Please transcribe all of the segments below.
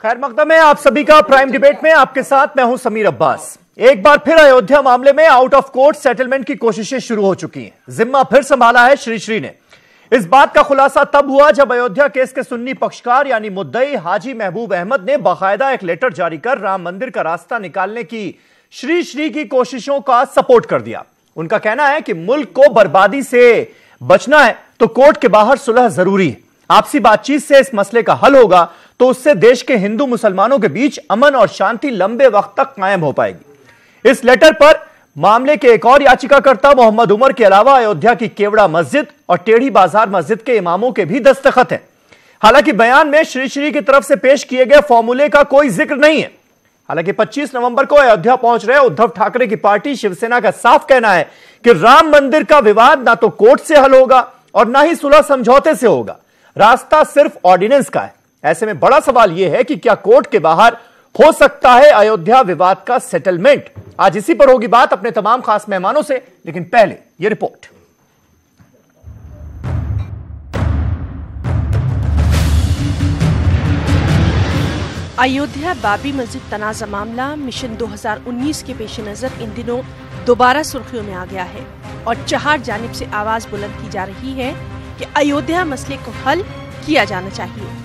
खैर मकदम है आप सभी का प्राइम डिबेट में। आपके साथ मैं हूं समीर अब्बास। एक बार फिर अयोध्या मामले में आउट ऑफ कोर्ट सेटलमेंट की कोशिशें शुरू हो चुकी हैं। जिम्मा फिर संभाला है श्री ने। इस बात का खुलासा तब हुआ जब अयोध्या केस के सुन्नी पक्षकार यानी मुद्दई हाजी महबूब अहमद ने बाकायदा एक लेटर जारी कर राम मंदिर का रास्ता निकालने की श्री की कोशिशों का सपोर्ट कर दिया। उनका कहना है कि मुल्क को बर्बादी से बचना है तो कोर्ट के बाहर सुलह जरूरी है। आपसी बातचीत से इस मसले का हल होगा तो उससे देश के हिंदू मुसलमानों के बीच अमन और शांति लंबे वक्त तक कायम हो पाएगी। इस लेटर पर मामले के एक और याचिकाकर्ता मोहम्मद उमर के अलावा अयोध्या की केवड़ा मस्जिद और टेढ़ी बाजार मस्जिद के इमामों के भी दस्तखत हैं। हालांकि बयान में श्री की तरफ से पेश किए गए फॉर्मूले का कोई जिक्र नहीं है। हालांकि 25 नवंबर को अयोध्या पहुंच रहे उद्धव ठाकरे की पार्टी शिवसेना का साफ कहना है कि राम मंदिर का विवाद ना तो कोर्ट से हल होगा और ना ही सुलह समझौते से होगा। रास्ता सिर्फ ऑर्डिनेंस का है। ऐसे में बड़ा सवाल यह है कि क्या कोर्ट के बाहर हो सकता है अयोध्या विवाद का सेटलमेंट। आज इसी पर होगी बात अपने तमाम खास मेहमानों से, लेकिन पहले यह रिपोर्ट। अयोध्या बाबरी मस्जिद तनाज़ा मामला मिशन 2019 के पेश नजर इन दिनों दोबारा सुर्खियों में आ गया है और चार जानिब से आवाज बुलंद की जा रही है कि अयोध्या मसले को हल किया जाना चाहिए।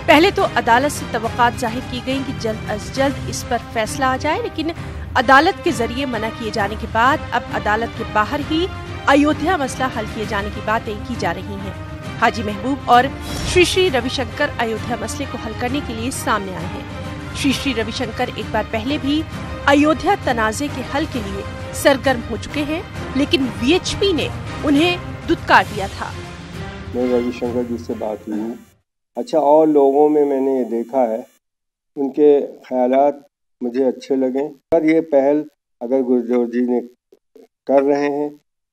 पहले तो अदालत से तवक्कात जाहिर की गई कि जल्द अज जल्द इस पर फैसला आ जाए, लेकिन अदालत के जरिए मना किए जाने के बाद अब अदालत के बाहर ही अयोध्या मसला हल किए जाने की बातें की जा रही हैं। हाजी महबूब और श्री रविशंकर अयोध्या मसले को हल करने के लिए सामने आए हैं। श्री रविशंकर एक बार पहले भी अयोध्या तनाज़े के हल के लिए सरगर्म हो चुके हैं, लेकिन वीएचपी ने उन्हें दुत्कार दिया था। मैं रविशंकर जी से बात हुई हूँ। अच्छा, और लोगों में मैंने ये देखा है, उनके ख्यालात मुझे अच्छे लगे। अगर ये पहल अगर गुरुदेव जी ने कर रहे हैं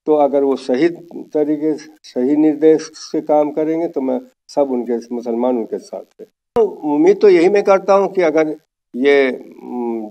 तो अगर वो सही तरीके से सही निर्देश से काम करेंगे तो मैं सब उनके मुसलमान उनके साथ है। तो उम्मीद तो यही मैं करता हूँ कि अगर ये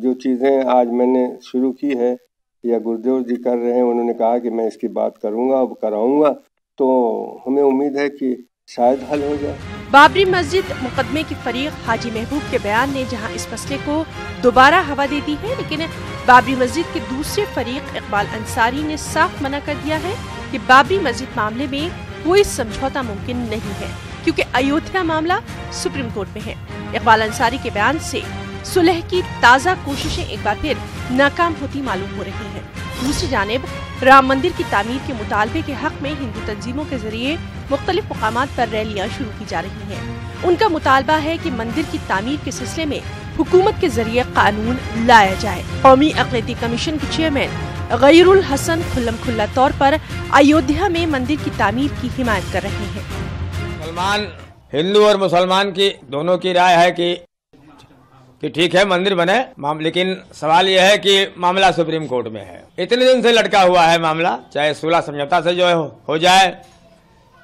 जो चीज़ें आज मैंने शुरू की है या गुरुदेव जी कर रहे हैं, उन्होंने कहा कि मैं इसकी बात करूँगा अब कराऊँगा, तो हमें उम्मीद है कि शायद हल हो जाए। बाबरी मस्जिद मुकदमे की फरीक हाजी महबूब के बयान ने जहां इस मसले को दोबारा हवा दे दी है, लेकिन बाबरी मस्जिद के दूसरे फरीक इकबाल अंसारी ने साफ मना कर दिया है कि बाबरी मस्जिद मामले में कोई समझौता मुमकिन नहीं है, क्योंकि अयोध्या मामला सुप्रीम कोर्ट में है। इकबाल अंसारी के बयान से सुलह की ताज़ा कोशिशें एक बार फिर नाकाम होती मालूम हो रही हैं। दूसरी जानिब राम मंदिर की तामीर के मुतालबे के हक में हिंदू तंजीमों के जरिए मुख्तलिफ मुकामात पर रैलियां शुरू की जा रही हैं। उनका मुतालबा है कि मंदिर की तामीर के सिलसिले में हुकूमत के जरिए कानून लाया जाए। कौमी अक़लीती कमीशन के चेयरमैन गैरुल हसन खुल्लम खुल्ला तौर पर अयोध्या में मंदिर की तामीर की हिमायत कर रहे हैं। मुसलमान हिंदू और मुसलमान की दोनों की राय है कि ठीक है मंदिर बने, लेकिन सवाल यह है कि मामला सुप्रीम कोर्ट में है। इतने दिन से लटका हुआ है मामला, चाहे सुलह समझौता से जो हो जाए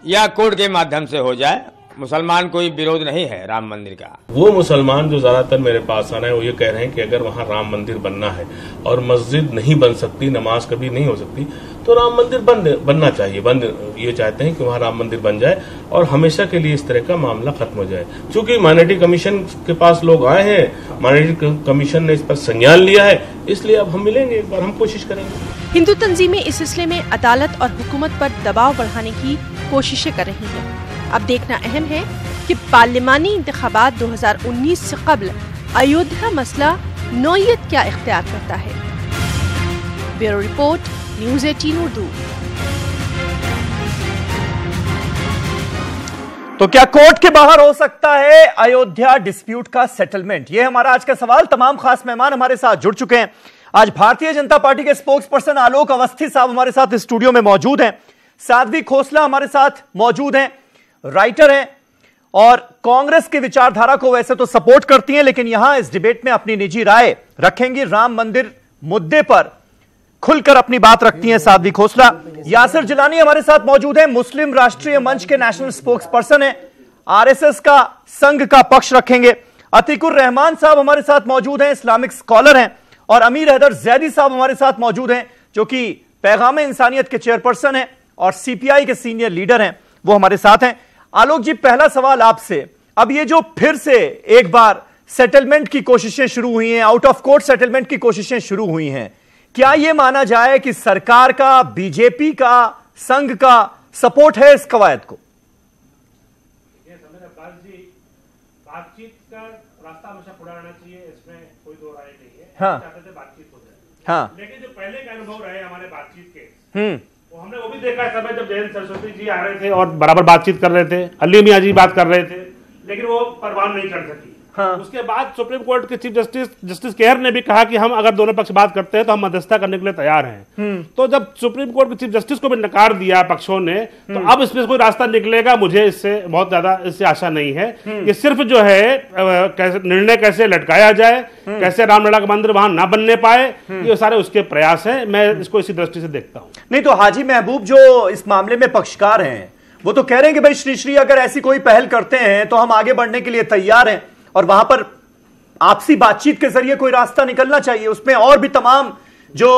या कोर्ट के माध्यम से हो जाए। मुसलमान कोई विरोध नहीं है राम मंदिर का। वो मुसलमान जो ज्यादातर मेरे पास आना है वो ये कह रहे हैं कि अगर वहाँ राम मंदिर बनना है और मस्जिद नहीं बन सकती, नमाज कभी नहीं हो सकती, तो राम मंदिर बनना चाहिए। ये चाहते हैं कि वहाँ राम मंदिर बन जाए और हमेशा के लिए इस तरह का मामला खत्म हो जाए। चूंकि माइनॉरिटी कमीशन के पास लोग आए हैं, माइनॉरिटी कमीशन ने इस पर संज्ञान लिया है, इसलिए अब हम मिलेंगे, एक बार हम कोशिश करेंगे। हिंदू तंजीमें इस सिलसिले में अदालत और हुकूमत पर दबाव बढ़ाने की कोशिशें कर रही हैं। अब देखना अहम है कि पार्लिमानी इंतखाबात 2019 से कबल अयोध्या मसला नौयत क्या इख्तियार करता है। Bureau report, news 18 Urdu. तो क्या कोर्ट के बाहर हो सकता है अयोध्या डिस्प्यूट का सेटलमेंट? यह हमारा आज का सवाल। तमाम खास मेहमान हमारे साथ जुड़ चुके हैं। आज भारतीय जनता पार्टी के स्पोक्स पर्सन आलोक अवस्थी साहब हमारे साथ स्टूडियो में मौजूद हैं। साध्वी खोसला हमारे साथ मौजूद हैं, राइटर हैं और कांग्रेस की विचारधारा को वैसे तो सपोर्ट करती हैं, लेकिन यहां इस डिबेट में अपनी निजी राय रखेंगी। राम मंदिर मुद्दे पर खुलकर अपनी बात रखती हैं साध्वी खोसला। यासिर जिलानी हमारे साथ मौजूद हैं, मुस्लिम राष्ट्रीय मंच के नेशनल स्पोक्स पर्सन हैं, आरएसएस का संघ का पक्ष रखेंगे। अतीकुर रहमान साहब हमारे साथ मौजूद हैं, इस्लामिक स्कॉलर हैं, और अमीर हैदर जैदी साहब हमारे साथ मौजूद हैं जो कि पैगाम इंसानियत के चेयरपर्सन हैं और सीपीआई के सीनियर लीडर हैं, वो हमारे साथ हैं। आलोक जी, पहला सवाल आपसे, अब ये जो फिर से एक बार सेटलमेंट की कोशिशें शुरू हुई हैं, आउट ऑफ कोर्ट सेटलमेंट की कोशिशें शुरू हुई हैं, क्या यह माना जाए कि सरकार का, बीजेपी का, संघ का सपोर्ट है इस कवायद को? बातचीत का रास्ता हमेशा खुला रहना चाहिए, इसमें कोई दो राय नहीं है। हाँ। चाहते थे बातचीत हो जाए, हाँ। लेकिन जो पहले के अनुभव रहे हमारे बातचीत के, वो हमने वो भी देखा है समय जब जयंत सरस्वती जी आ रहे थे और बराबर बातचीत कर रहे थे, अली मियां जी बात कर रहे थे, लेकिन वो परवान नहीं कर सकी। हाँ। उसके बाद सुप्रीम कोर्ट के चीफ जस्टिस केहर ने भी कहा कि हम अगर दोनों पक्ष बात करते हैं तो हम मध्यस्थता करने के लिए तैयार हैं। तो जब सुप्रीम कोर्ट के चीफ जस्टिस को भी नकार दिया पक्षों ने, तो अब इसमें कोई रास्ता निकलेगा मुझे इससे बहुत ज्यादा इससे आशा नहीं है। ये सिर्फ जो है निर्णय कैसे लटकाया जाए, कैसे रामलला का मंदिर वहां ना बनने पाए, ये सारे उसके प्रयास है। मैं इसको इसी दृष्टि से देखता हूं। नहीं तो हाजी महबूब जो इस मामले में पक्षकार हैं वो तो कह रहे हैं कि भाई श्री श्री अगर ऐसी कोई पहल करते हैं तो हम आगे बढ़ने के लिए तैयार हैं और वहां पर आपसी बातचीत के जरिए कोई रास्ता निकलना चाहिए। उसमें और भी तमाम जो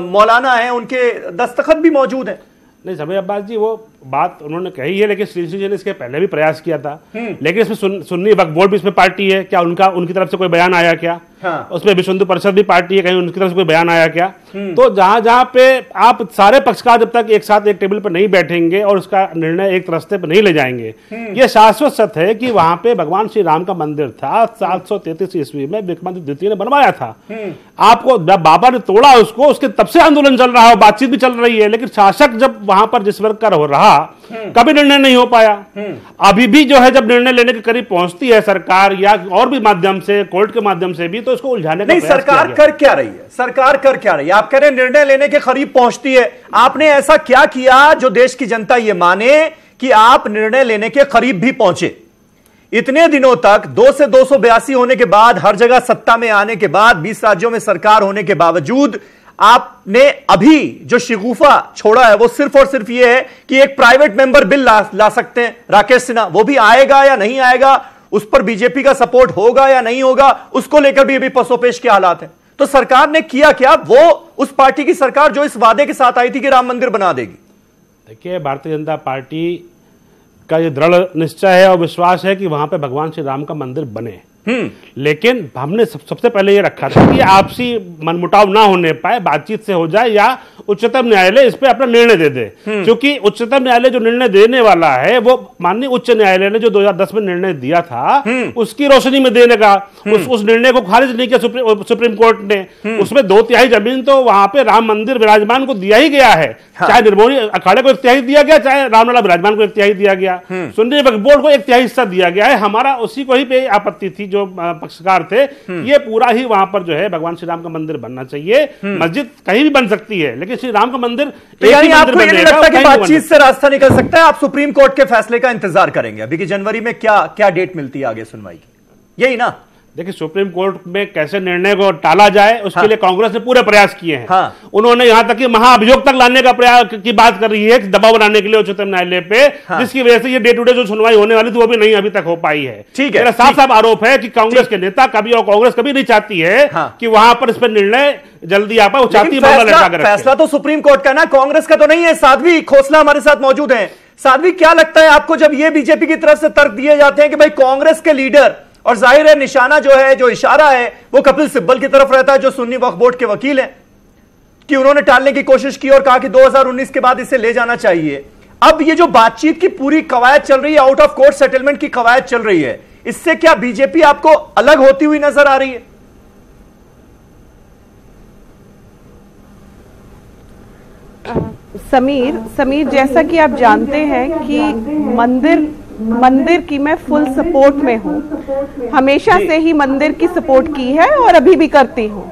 मौलाना हैं उनके दस्तखत भी मौजूद हैं। नहीं समीर अब्बास जी, वो बात उन्होंने कही है, लेकिन श्री श्री जी ने इसके पहले भी प्रयास किया था। लेकिन इसमें सुन्नी वक्फ बोर्ड भी इसमें पार्टी है क्या? उनकी तरफ से कोई बयान आया क्या? हाँ। उसमें विश्व हिंदू परिषद भी पार्टी है, कहीं उनकी तरफ से कोई बयान आया क्या? तो जहां पे आप सारे पक्षकार जब तक एक साथ एक टेबल पर नहीं बैठेंगे और उसका निर्णय एक रास्ते पर नहीं ले जाएंगे, ये शाश्वत सत्य है कि वहां पे भगवान श्री राम का मंदिर था, 733 ईस्वी में विक्रमादित्य द्वितीय ने बनवाया था। आपको बाबा ने तोड़ा उसको, उसके तब से आंदोलन चल रहा है, बातचीत भी चल रही है, लेकिन शासक जब वहां पर जिस वर्ग का हो रहा कभी निर्णय नहीं हो पाया। अभी भी जो है जब निर्णय लेने के करीब पहुंचती है सरकार या और भी माध्यम से, कोर्ट के माध्यम से भी, तो इसको उलझाने का नहीं, सरकार कर क्या रही है? सरकार कर क्या रही है? आप कह रहे हैं निर्णय लेने के करीब पहुंचती है, आपने ऐसा क्या किया जो देश की जनता ये माने कि आप निर्णय लेने के करीब भी पहुंचे? इतने दिनों तक 2 से 282 होने के बाद, हर जगह सत्ता में आने के बाद, 20 राज्यों में सरकार होने के बावजूद आपने अभी जो शिगुफा छोड़ा है वो सिर्फ और सिर्फ ये है कि एक प्राइवेट मेंबर बिल ला सकते हैं राकेश सिन्हा, वो भी आएगा या नहीं आएगा, उस पर बीजेपी का सपोर्ट होगा या नहीं होगा, उसको लेकर भी अभी पसोपेश के हालात हैं। तो सरकार ने किया क्या? वो उस पार्टी की सरकार जो इस वादे के साथ आई थी कि राम मंदिर बना देगी। देखिए, भारतीय जनता पार्टी का ये दृढ़ निश्चय है और विश्वास है कि वहां पे भगवान श्री राम का मंदिर बने। लेकिन हमने सबसे पहले ये रखा था कि आपसी मनमुटाव ना होने पाए, बातचीत से हो जाए या उच्चतम न्यायालय इस पे अपना निर्णय दे दे। क्योंकि उच्चतम न्यायालय जो निर्णय देने वाला है वो माननीय उच्च न्यायालय ने जो 2010 में निर्णय दिया था उसकी रोशनी में देने का, उस निर्णय को खारिज नहीं किया सुप्रीम कोर्ट ने। उसमें 2/3 जमीन तो वहां पे राम मंदिर विराजमान को दिया ही गया है। चाहे निर्मोही अखाड़े को 1/3 दिया गया, चाहे रामलला विराजमान को 1/3 दिया गया, सुन्नी वक्फ बोर्ड को 1/3 हिस्सा दिया गया है। हमारा उसी को ही पे आपत्ति थी, जो पक्षकार थे, ये पूरा ही वहां पर जो है भगवान श्री राम का मंदिर बनना चाहिए। मस्जिद कहीं भी बन सकती है, लेकिन श्री राम का मंदिर तो यानी आपको ये नहीं लगता कि बातचीत से रास्ता निकल सकता है? आप सुप्रीम कोर्ट के फैसले का इंतजार करेंगे अभी कि जनवरी में क्या डेट मिलती है आगे सुनवाई की, यही ना? देखिए, सुप्रीम कोर्ट में कैसे निर्णय को टाला जाए उसके लिए कांग्रेस ने पूरे प्रयास किए हैं। हाँ। उन्होंने यहां तक कि महाअभियोग तक लाने का प्रयास की बात कर रही है, दबाव बनाने के लिए उच्चतम न्यायालय पे। हाँ। जिसकी वजह से ये डे टू डे जो सुनवाई होने वाली थी वो भी नहीं अभी तक हो पाई है। ठीक है, मेरा साफ साफ आरोप है कि कांग्रेस के नेता कभी और कांग्रेस कभी नहीं चाहती है कि वहां पर इस पर निर्णय जल्दी आ पाए। वो चाहती है फैसला तो सुप्रीम कोर्ट का ना, कांग्रेस का तो नहीं है। साध्वी खोसला हमारे साथ मौजूद है। साध्वी, क्या लगता है आपको जब ये बीजेपी की तरफ से तर्क दिए जाते हैं कि भाई कांग्रेस के लीडर, और जाहिर है निशाना जो है, जो इशारा है वो कपिल सिब्बल की तरफ रहता है जो सुन्नी वक्फ बोर्ड के वकील हैं, कि उन्होंने टालने की कोशिश की और कहा कि 2019 के बाद इसे ले जाना चाहिए। अब ये जो बातचीत की पूरी कवायद चल रही है, आउट ऑफ कोर्ट सेटलमेंट की कवायद चल रही है, इससे क्या बीजेपी आपको अलग होती हुई नजर आ रही है? समीर, जैसा कि आप जानते हैं कि मंदिर की मैं फुल सपोर्ट में हूँ। हमेशा से ही मंदिर की सपोर्ट की है और अभी भी करती हूँ।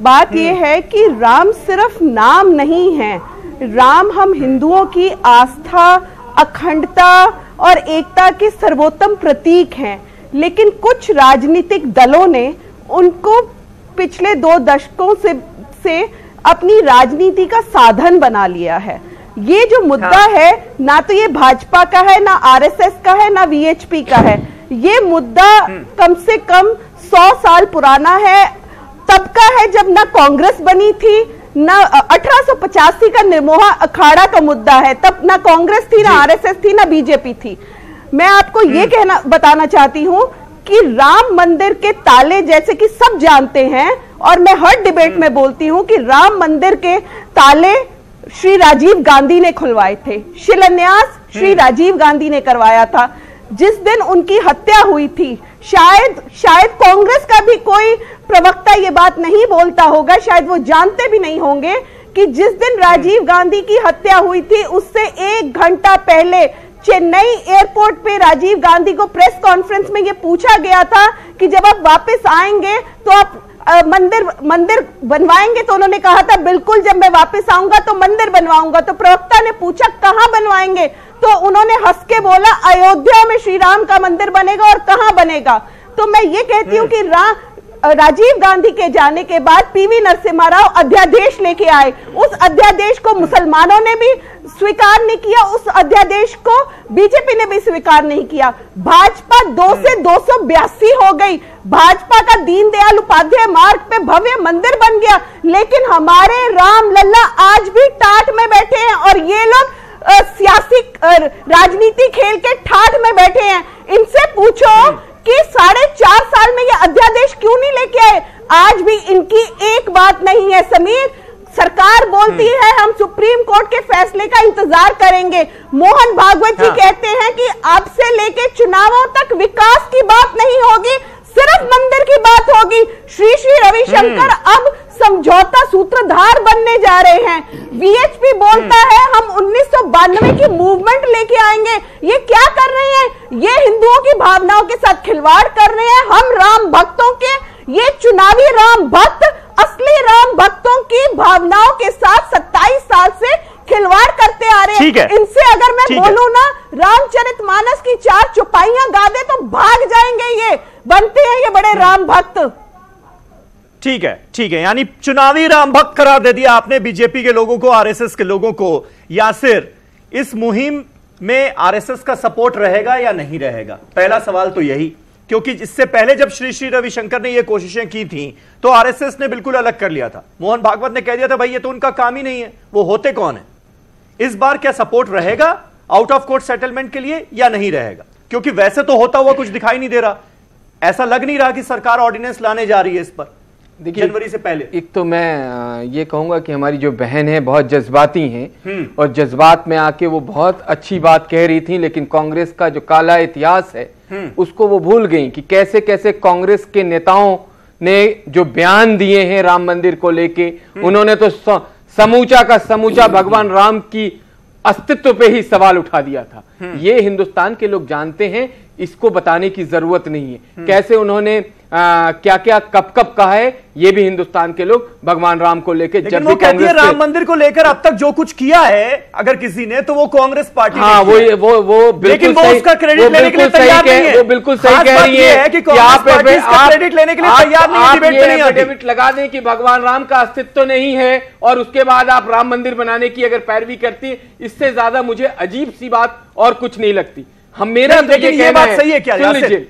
बात यह है कि राम सिर्फ नाम नहीं है, राम हम हिंदुओं की आस्था, अखंडता और एकता के सर्वोत्तम प्रतीक हैं। लेकिन कुछ राजनीतिक दलों ने उनको पिछले 2 दशकों से अपनी राजनीति का साधन बना लिया है। ये जो मुद्दा है, ना तो ये भाजपा का है, ना आरएसएस का है, ना वीएचपी का है। ये मुद्दा कम से कम 100 साल पुराना है। तब का है जब ना कांग्रेस बनी थी, ना 1885 का निर्मोहा अखाड़ा का मुद्दा है। तब ना कांग्रेस थी, ना आरएसएस थी, ना बीजेपी थी। मैं आपको ये बताना चाहती हूँ कि राम मंदिर के ताले, जैसे कि सब जानते हैं और मैं हर डिबेट में बोलती हूं कि राम मंदिर के ताले श्री राजीव गांधी ने खुलवाए थे, शिलान्यास श्री राजीव गांधी ने करवाया था। जिस दिन उनकी हत्या हुई थी, शायद कांग्रेस का भी कोई प्रवक्ता ये बात नहीं बोलता होगा, शायद वो जानते भी नहीं होंगे कि जिस दिन राजीव गांधी की हत्या हुई थी उससे 1 घंटा पहले चेन्नई एयरपोर्ट पे राजीव गांधी को प्रेस कॉन्फ्रेंस में ये पूछा गया था कि जब आप वापस आएंगे तो आप मंदिर बनवाएंगे, तो उन्होंने कहा था बिल्कुल, जब मैं वापस आऊंगा तो मंदिर बनवाऊंगा। तो प्रवक्ता ने पूछा कहां बनवाएंगे, तो उन्होंने हंस के बोला अयोध्या में श्री राम का मंदिर बनेगा, और कहां बनेगा। तो मैं ये कहती हूं कि राजीव गांधी के जाने के बाद पीवी नरसिम्हा राव अध्यादेश लेके आए, उस अध्यादेश को मुसलमानों ने भी स्वीकार नहीं किया, उस अध्यादेश को बीजेपी ने भी स्वीकार नहीं किया। भाजपा 2 से 282 हो गई, भाजपा का दीनदयाल उपाध्याय मार्ग पे भव्य मंदिर बन गया, लेकिन हमारे राम लल्ला आज भी टाट में बैठे हैं और ये लोग सियासी राजनीति खेल के ठाठ में बैठे हैं। इनसे पूछो कि 4.5 साल में ये अध्यादेश क्यों नहीं लेके आए। आज भी इनकी एक बात नहीं है समीर, सरकार बोलती है हम सुप्रीम कोर्ट के फैसले का इंतजार करेंगे। मोहन भागवत जी कहते हैं कि अब से लेके चुनावों तक विकास की बात नहीं होगी, सिर्फ मंदिर की बात होगी। श्री रविशंकर अब समझौता सूत्रधार बनने जा रहे हैं। वीएचपी बोलता है हम 1992 की मूवमेंट लेके आएंगे। ये क्या कर रहे हैं? ये हिंदुओं की भावनाओं के साथ खिलवाड़ कर रहे हैं। हम राम भक्तों के, ये चुनावी राम भक्त असली राम भक्तों की भावनाओं के साथ 27 साल से खिलवाड़ करते आ रहे हैं। इनसे अगर मैं बोलूं ना, रामचरितमानस की 4 चौपाइयां गा दे तो भाग जाएंगे। ये बनते हैं ये बड़े राम भक्त। ठीक है, यानी चुनावी राम भक्त करार दे दिया आपने बीजेपी के लोगों को, आरएसएस के लोगों को। यासिर, इस मुहिम में आरएसएस का सपोर्ट रहेगा या नहीं रहेगा? पहला सवाल तो यही, क्योंकि इससे पहले जब श्री रविशंकर ने ये कोशिशें की थी तो आरएसएस ने बिल्कुल अलग कर लिया था। मोहन भागवत ने कह दिया था भाई ये तो उनका काम ही नहीं है, वो होते कौन है। इस बार क्या सपोर्ट रहेगा आउट ऑफ कोर्ट सेटलमेंट के लिए या नहीं रहेगा? क्योंकि वैसे तो होता हुआ कुछ दिखाई नहीं दे रहा, ऐसा लग नहीं रहा कि सरकार ऑर्डिनेंस लाने जा रही है इस पर देखिए जनवरी से पहले। एक तो मैं ये कहूंगा कि हमारी जो बहन है बहुत जज्बाती हैं और जज्बात में आके वो बहुत अच्छी बात कह रही थी, लेकिन कांग्रेस का जो काला इतिहास है उसको वो भूल गई कि कैसे कैसे कांग्रेस के नेताओं ने जो बयान दिए हैं राम मंदिर को लेके, उन्होंने तो समूचा का समूचा भगवान राम की अस्तित्व पे ही सवाल उठा दिया था। ये हिंदुस्तान के लोग जानते हैं, इसको बताने की जरूरत नहीं है। कैसे उन्होंने क्या क्या कब कब कहा है, ये भी हिंदुस्तान के लोग भगवान राम को लेकर, जब भी कांग्रेस राम मंदिर को लेकर अब तक जो कुछ किया है अगर किसी ने, तो वो कांग्रेस पार्टी। हाँ, वो लेकिन वो उसका क्रेडिट लेने के लिए तैयार नहीं है। वो बिल्कुल सही कह रही है कि आप क्रेडिट लेने के लिए तैयार नहीं है। एफिडेविट लगा दें कि भगवान राम का अस्तित्व नहीं है और उसके बाद आप राम मंदिर बनाने की अगर पैरवी करती है, इससे ज्यादा मुझे अजीब सी बात और कुछ नहीं लगती। हम मेरा लेकिन ये बात सही है क्या?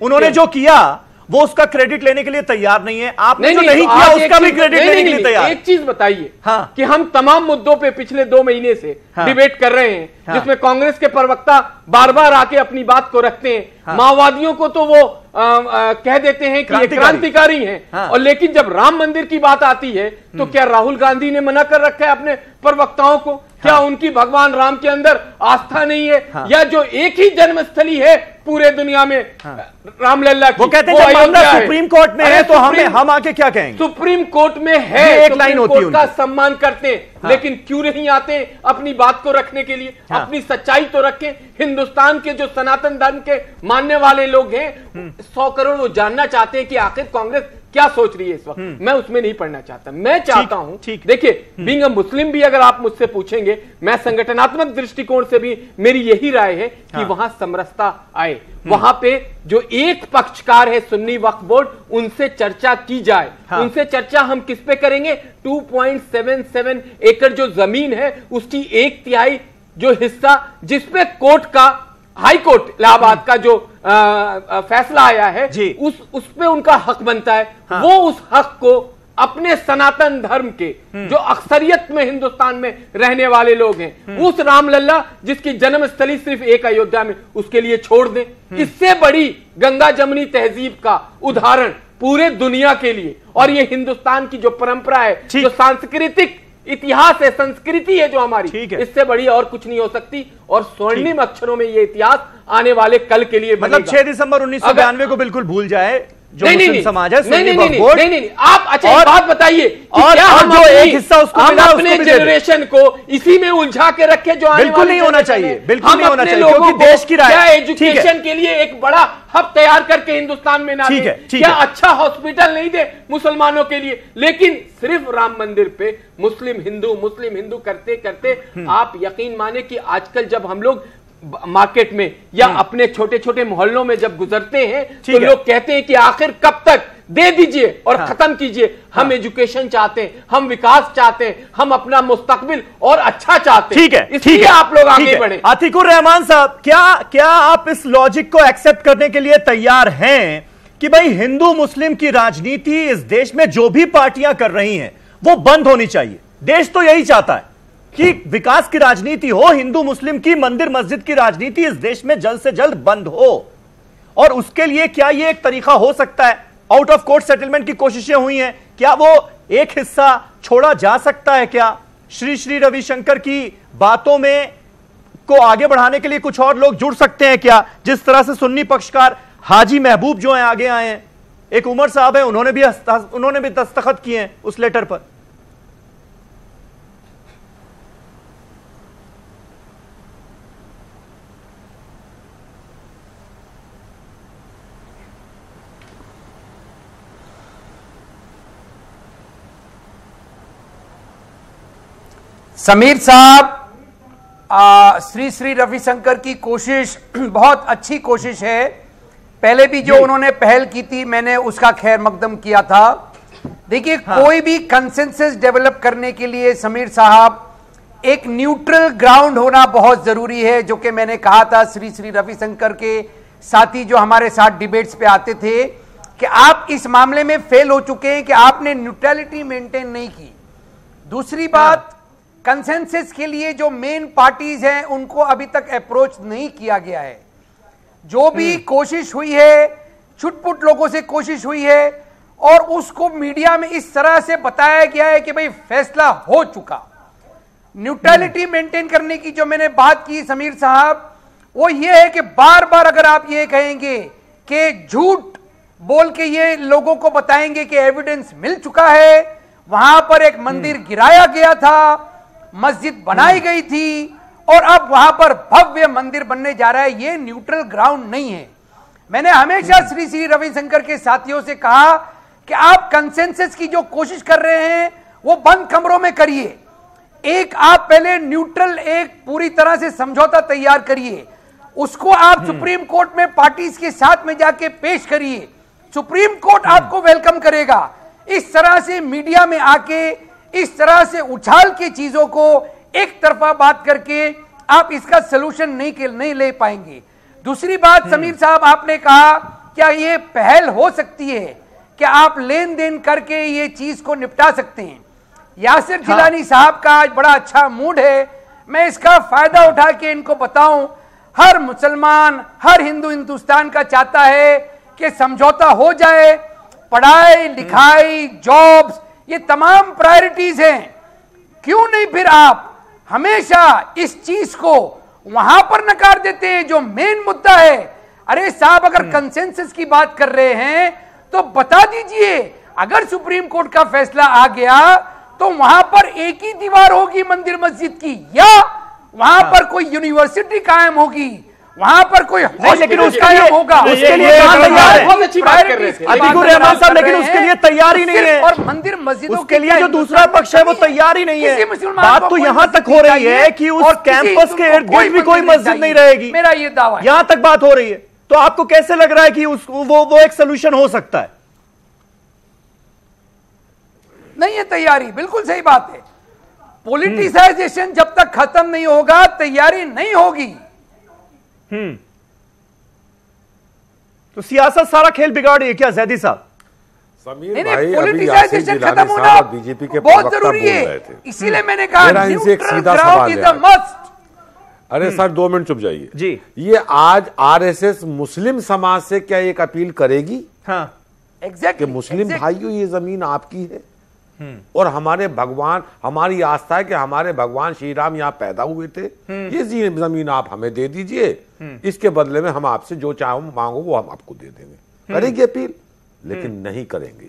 उन्होंने जो किया वो उसका क्रेडिट लेने के लिए तैयार नहीं है। आपने जो नहीं किया उसका भी क्रेडिट लेने के लिए तैयार। एक चीज बताइए कि हम तमाम मुद्दों पे पिछले 2 महीने से डिबेट कर रहे हैं, जिसमें कांग्रेस के प्रवक्ता बार बार आके अपनी बात को रखते हैं। माओवादियों को तो वो कह देते हैं कि ये क्रांतिकारी हैं, और लेकिन जब राम मंदिर की बात आती है तो क्या राहुल गांधी ने मना कर रखा है अपने प्रवक्ताओं को? क्या उनकी भगवान राम के अंदर आस्था नहीं है? या जो एक ही जन्मस्थली है पूरे दुनिया में रामलला की, वो कहते हैं मामला सुप्रीम कोर्ट में है, तो हम आके क्या कहेंगे? सुप्रीम कोर्ट में है, एक लाइन होती है, का सम्मान करते हैं, लेकिन क्यों नहीं आते अपनी बात को रखने के लिए? अपनी सच्चाई तो रखें। हिंदुस्तान के जो सनातन धर्म के मानने वाले लोग हैं 100 करोड़, वो जानना चाहते हैं कि आखिर कांग्रेस क्या सोच रही है इस वक्त। मैं उसमें नहीं पढ़ना चाहता। मैं चाहता हूं, देखिए, बीइंग अ मुस्लिम भी अगर आप मुझसे पूछेंगे, मैं संगठनात्मक दृष्टिकोण से भी मेरी यही राय है कि वहां समरसता आए, वहां पे जो एक पक्षकार है सुन्नी वक्फ बोर्ड, उनसे चर्चा की जाए। उनसे चर्चा हम किस पे करेंगे? 2.77 एकड़ जो जमीन है उसकी 1/3 जो हिस्सा, जिसपे कोर्ट का, हाई कोर्ट इलाहाबाद का जो फैसला आया है, उस पे उनका हक बनता है। वो उस हक को अपने सनातन धर्म के जो अक्सरियत में हिंदुस्तान में रहने वाले लोग हैं, उस रामलला जिसकी जन्मस्थली सिर्फ एक अयोध्या में, उसके लिए छोड़ दें। इससे बड़ी गंगा जमुनी तहजीब का उदाहरण पूरे दुनिया के लिए, और ये हिंदुस्तान की जो परंपरा है, जो सांस्कृतिक इतिहास है, संस्कृति है जो हमारी, इससे बड़ी और कुछ नहीं हो सकती। और स्वर्णिम अक्षरों में ये इतिहास आने वाले कल के लिए मतलब 6 दिसंबर 1992 को बिल्कुल भूल जाए जो नहीं, समाज है। नहीं, आप अच्छा एक बात बताइए कि और क्या हम जो एक हिस्सा उसको हम मिला, अपने जनरेशन को इसी में उलझा के रखे जो आने बिल्कुल नहीं होना चाहिए, बिल्कुल नहीं होना चाहिए, क्योंकि देश की राय क्या एजुकेशन के लिए एक बड़ा हब तैयार करके हिंदुस्तान में ना दे, क्या अच्छा हॉस्पिटल नहीं दे मुसलमानों के लिए, लेकिन सिर्फ राम मंदिर पे मुस्लिम हिंदू करते करते आप यकीन माने कि आजकल जब हम लोग मार्केट में या अपने छोटे छोटे मोहल्लों में जब गुजरते हैं तो लोग कहते हैं कि आखिर कब तक दे दीजिए और खत्म कीजिए। हम एजुकेशन चाहते हैं, हम विकास चाहते हैं, हम अपना मुस्तकबिल और अच्छा चाहते हैं। ठीक है, इसलिए आप लोग आगे बढ़े। आतिकुर रहमान साहब, क्या आप इस लॉजिक को एक्सेप्ट करने के लिए तैयार हैं कि भाई हिंदू मुस्लिम की राजनीति इस देश में जो भी पार्टियां कर रही हैं वो बंद होनी चाहिए? देश तो यही चाहता है कि विकास की राजनीति हो, हिंदू मुस्लिम की मंदिर मस्जिद की राजनीति इस देश में जल्द से जल्द बंद हो। और उसके लिए क्या यह एक तरीका हो सकता है? आउट ऑफ कोर्ट सेटलमेंट की कोशिशें हुई हैं, क्या वो एक हिस्सा छोड़ा जा सकता है? क्या श्री रविशंकर की बातों में को आगे बढ़ाने के लिए कुछ और लोग जुड़ सकते हैं क्या? जिस तरह से सुन्नी पक्षकार हाजी महबूब जो है आगे आए हैं, एक उमर साहब है, उन्होंने भी दस्तखत किए हैं उस लेटर पर। समीर साहब, श्री रविशंकर की कोशिश बहुत अच्छी कोशिश है। पहले भी जो उन्होंने पहल की थी मैंने उसका खैर मकदम किया था। देखिए, कोई भी कंसेंसस डेवलप करने के लिए समीर साहब एक न्यूट्रल ग्राउंड होना बहुत जरूरी है, जो कि मैंने कहा था श्री रविशंकर के साथी जो हमारे साथ डिबेट्स पे आते थे कि आप इस मामले में फेल हो चुके हैं कि आपने न्यूट्रलिटी मेंटेन नहीं की। दूसरी बात, कंसेंसस के लिए जो मेन पार्टीज हैं उनको अभी तक अप्रोच नहीं किया गया है। जो भी कोशिश हुई है, छुटपुट लोगों से कोशिश हुई है और उसको मीडिया में इस तरह से बताया गया है कि भाई फैसला हो चुका। न्यूट्रलिटी मेंटेन करने की जो मैंने बात की समीर साहब, वो ये है कि बार बार अगर आप ये कहेंगे कि झूठ बोल के ये लोगों को बताएंगे कि एविडेंस मिल चुका है, वहां पर एक मंदिर गिराया गया था, मस्जिद बनाई गई थी और अब वहां पर भव्य मंदिर बनने जा रहा है, ये न्यूट्रल ग्राउंड नहीं है। मैंने हमेशा श्री रविशंकर के साथियों से कहा कि आप कंसेंसस की जो कोशिश कर रहे हैं वो बंद कमरों में करिए। एक आप पहले न्यूट्रल एक पूरी तरह से समझौता तैयार करिए, उसको आप सुप्रीम कोर्ट में पार्टीज के साथ में जाके पेश करिए, सुप्रीम कोर्ट आपको वेलकम करेगा। इस तरह से मीडिया में आके इस तरह से उछाल के चीजों को एक तरफा बात करके आप इसका सलूशन नहीं ले पाएंगे। दूसरी बात समीर साहब, आपने कहा क्या ये पहल हो सकती है, क्या आप लेन देन करके ये चीज को निपटा सकते हैं? यासिर जिलानी साहब का आज बड़ा अच्छा मूड है, मैं इसका फायदा उठा के इनको बताऊं, हर मुसलमान हर हिंदू हिंदुस्तान का चाहता है कि समझौता हो जाए, पढ़ाई लिखाई जॉब्स ये तमाम प्रायोरिटीज हैं। क्यों नहीं फिर आप हमेशा इस चीज को वहां पर नकार देते हैं जो मेन मुद्दा है? अरे साहब, अगर कंसेंसस की बात कर रहे हैं तो बता दीजिए, अगर सुप्रीम कोर्ट का फैसला आ गया तो वहां पर एक ही दीवार होगी मंदिर मस्जिद की, या वहां पर कोई यूनिवर्सिटी कायम होगी, वहां पर कोई लेकिन उसके लिए बहुत अच्छी बात कर रहे थे आतिकुर रहमान साहब, लेकिन उसके लिए तैयार ही नहीं है। और मंदिर मस्जिदों उसके लिए जो दूसरा पक्ष है वो तैयार ही नहीं है। बात तो यहां तक हो रही है कि उस कैंपस के इर्द गिर्द भी कोई मस्जिद नहीं रहेगी, मेरा ये दावा है। यहां तक बात हो रही है। तो आपको कैसे लग रहा है कि वो एक सोल्यूशन हो सकता है? नहीं है तैयारी, बिल्कुल सही बात है। पॉलिटिसाइजेशन जब तक खत्म नहीं होगा तैयारी नहीं होगी। तो सियासत सारा खेल बिगाड़ रही है क्या जैदी साहब? समीर भाई, पॉलिटिसाइजेशन खत्म होना बीजेपी के बहुत जरूरी है, इसीलिए मैंने कहा इनसे एक सीधा सवाल है। अरे सर 2 मिनट चुप जाइए जी। ये आज आरएसएस मुस्लिम समाज से क्या एक अपील करेगी? हाँ कि मुस्लिम भाइयों ये जमीन आपकी है और हमारे भगवान, हमारी आस्था है कि हमारे भगवान श्री राम यहाँ पैदा हुए थे, ये जमीन आप हमें दे दीजिए, इसके बदले में हम आपसे जो चाहो मांगो वो हम आपको दे देंगे। करेंगे अपील, लेकिन नहीं करेंगे।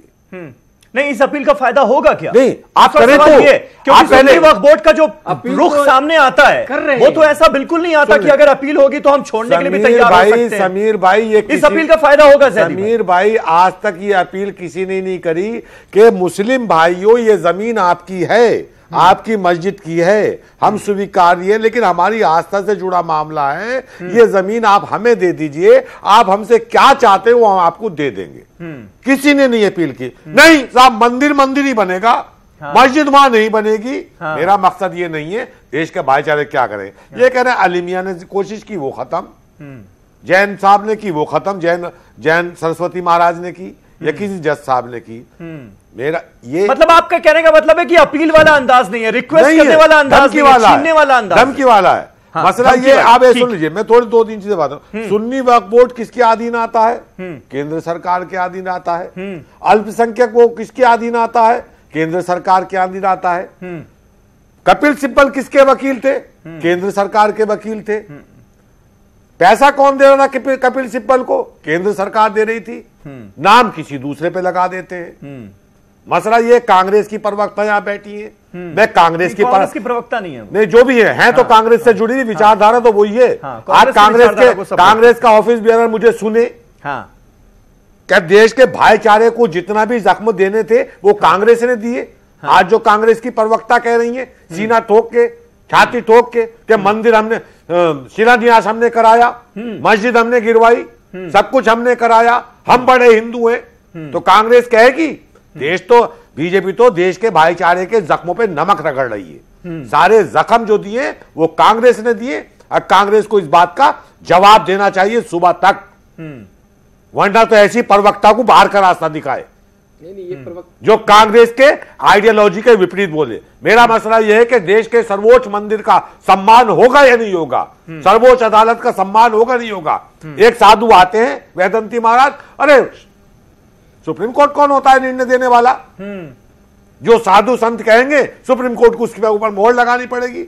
नहीं, इस अपील का फायदा होगा क्या? नहीं, आप करें तो क्योंकि सुन्नी वक्फ बोर्ड का जो रुख सामने आता है वो तो ऐसा बिल्कुल नहीं आता कि अगर अपील होगी तो हम छोड़ने के लिए भी तैयार हो सकते हैं। समीर भाई, ये इस अपील का फायदा होगा? समीर भाई, आज तक ये अपील किसी ने नहीं करी कि मुस्लिम भाइयों ये जमीन आपकी है, आपकी मस्जिद की है, हम स्वीकार्य, लेकिन हमारी आस्था से जुड़ा मामला है, ये जमीन आप हमें दे दीजिए, आप हमसे क्या चाहते हो वो हम आपको दे देंगे। किसी ने नहीं अपील की। नहीं साहब, मंदिर ही बनेगा, मस्जिद वहां नहीं बनेगी। मेरा मकसद ये नहीं है देश के भाईचारे क्या करें। ये कह रहे हैं अलीमिया ने कोशिश की, वो खत्म, जैन साहब ने की, वो खत्म, जैन सरस्वती महाराज ने की, या किसी जज साहब ने की। मेरा ये मतलब आपका कहने का मतलब है कि अपील वाला अंदाज नहीं है, रिक्वेस्ट करने वाला अंदाज नहीं है, छीनने वाला अंदाज, धमकी वाला है। हाँ, मसला ये, आप सुन लीजिए, मैं थोड़ी 2-3 चीजें बात हूं। सुन्नी वक्फ बोर्ड किसके अधीन आता है? केंद्र सरकार के अधीन आता है। अल्पसंख्यक वो किसके अधीन आता है? केंद्र सरकार के अधीन आता है। कपिल सिब्बल किसके वकील थे? केंद्र सरकार के वकील थे। पैसा कौन दे रहा था कपिल सिब्बल को? केंद्र सरकार दे रही थी। नाम किसी दूसरे पे लगा देते हैं। मसला ये, कांग्रेस की प्रवक्ता यहां बैठी है, मैं कांग्रेस की प्रवक्ता नहीं है, नहीं जो भी है तो कांग्रेस से जुड़ी विचारधारा तो वही है। आज कांग्रेस का ऑफिस बेरर मुझे सुने, क्या देश के भाईचारे को जितना भी जख्म देने थे वो कांग्रेस ने दिए। आज जो कांग्रेस की प्रवक्ता कह रही है, सीना ठोक के, छाती ठोक के मंदिर हमने, शिलान्यास हमने कराया, मस्जिद हमने गिरवाई, सब कुछ हमने कराया, हम बड़े हिंदू हैं, तो कांग्रेस कहेगी देश तो, बीजेपी तो देश के भाईचारे के जख्मों पे नमक रगड़ रही है। सारे जख्म जो दिए वो कांग्रेस ने दिए, और कांग्रेस को इस बात का जवाब देना चाहिए सुबह तक, वरना तो ऐसी प्रवक्ता को बाहर का रास्ता दिखाए जो कांग्रेस के आइडियोलॉजी के विपरीत बोले। मेरा मसला यह है कि देश के सर्वोच्च मंदिर का सम्मान होगा या नहीं होगा, सर्वोच्च अदालत का सम्मान होगा नहीं होगा। एक साधु आते हैं, वेदंती महाराज, अरे सुप्रीम कोर्ट कौन होता है निर्णय देने वाला? जो साधु संत कहेंगे सुप्रीम कोर्ट को उसके ऊपर मोहर लगानी पड़ेगी।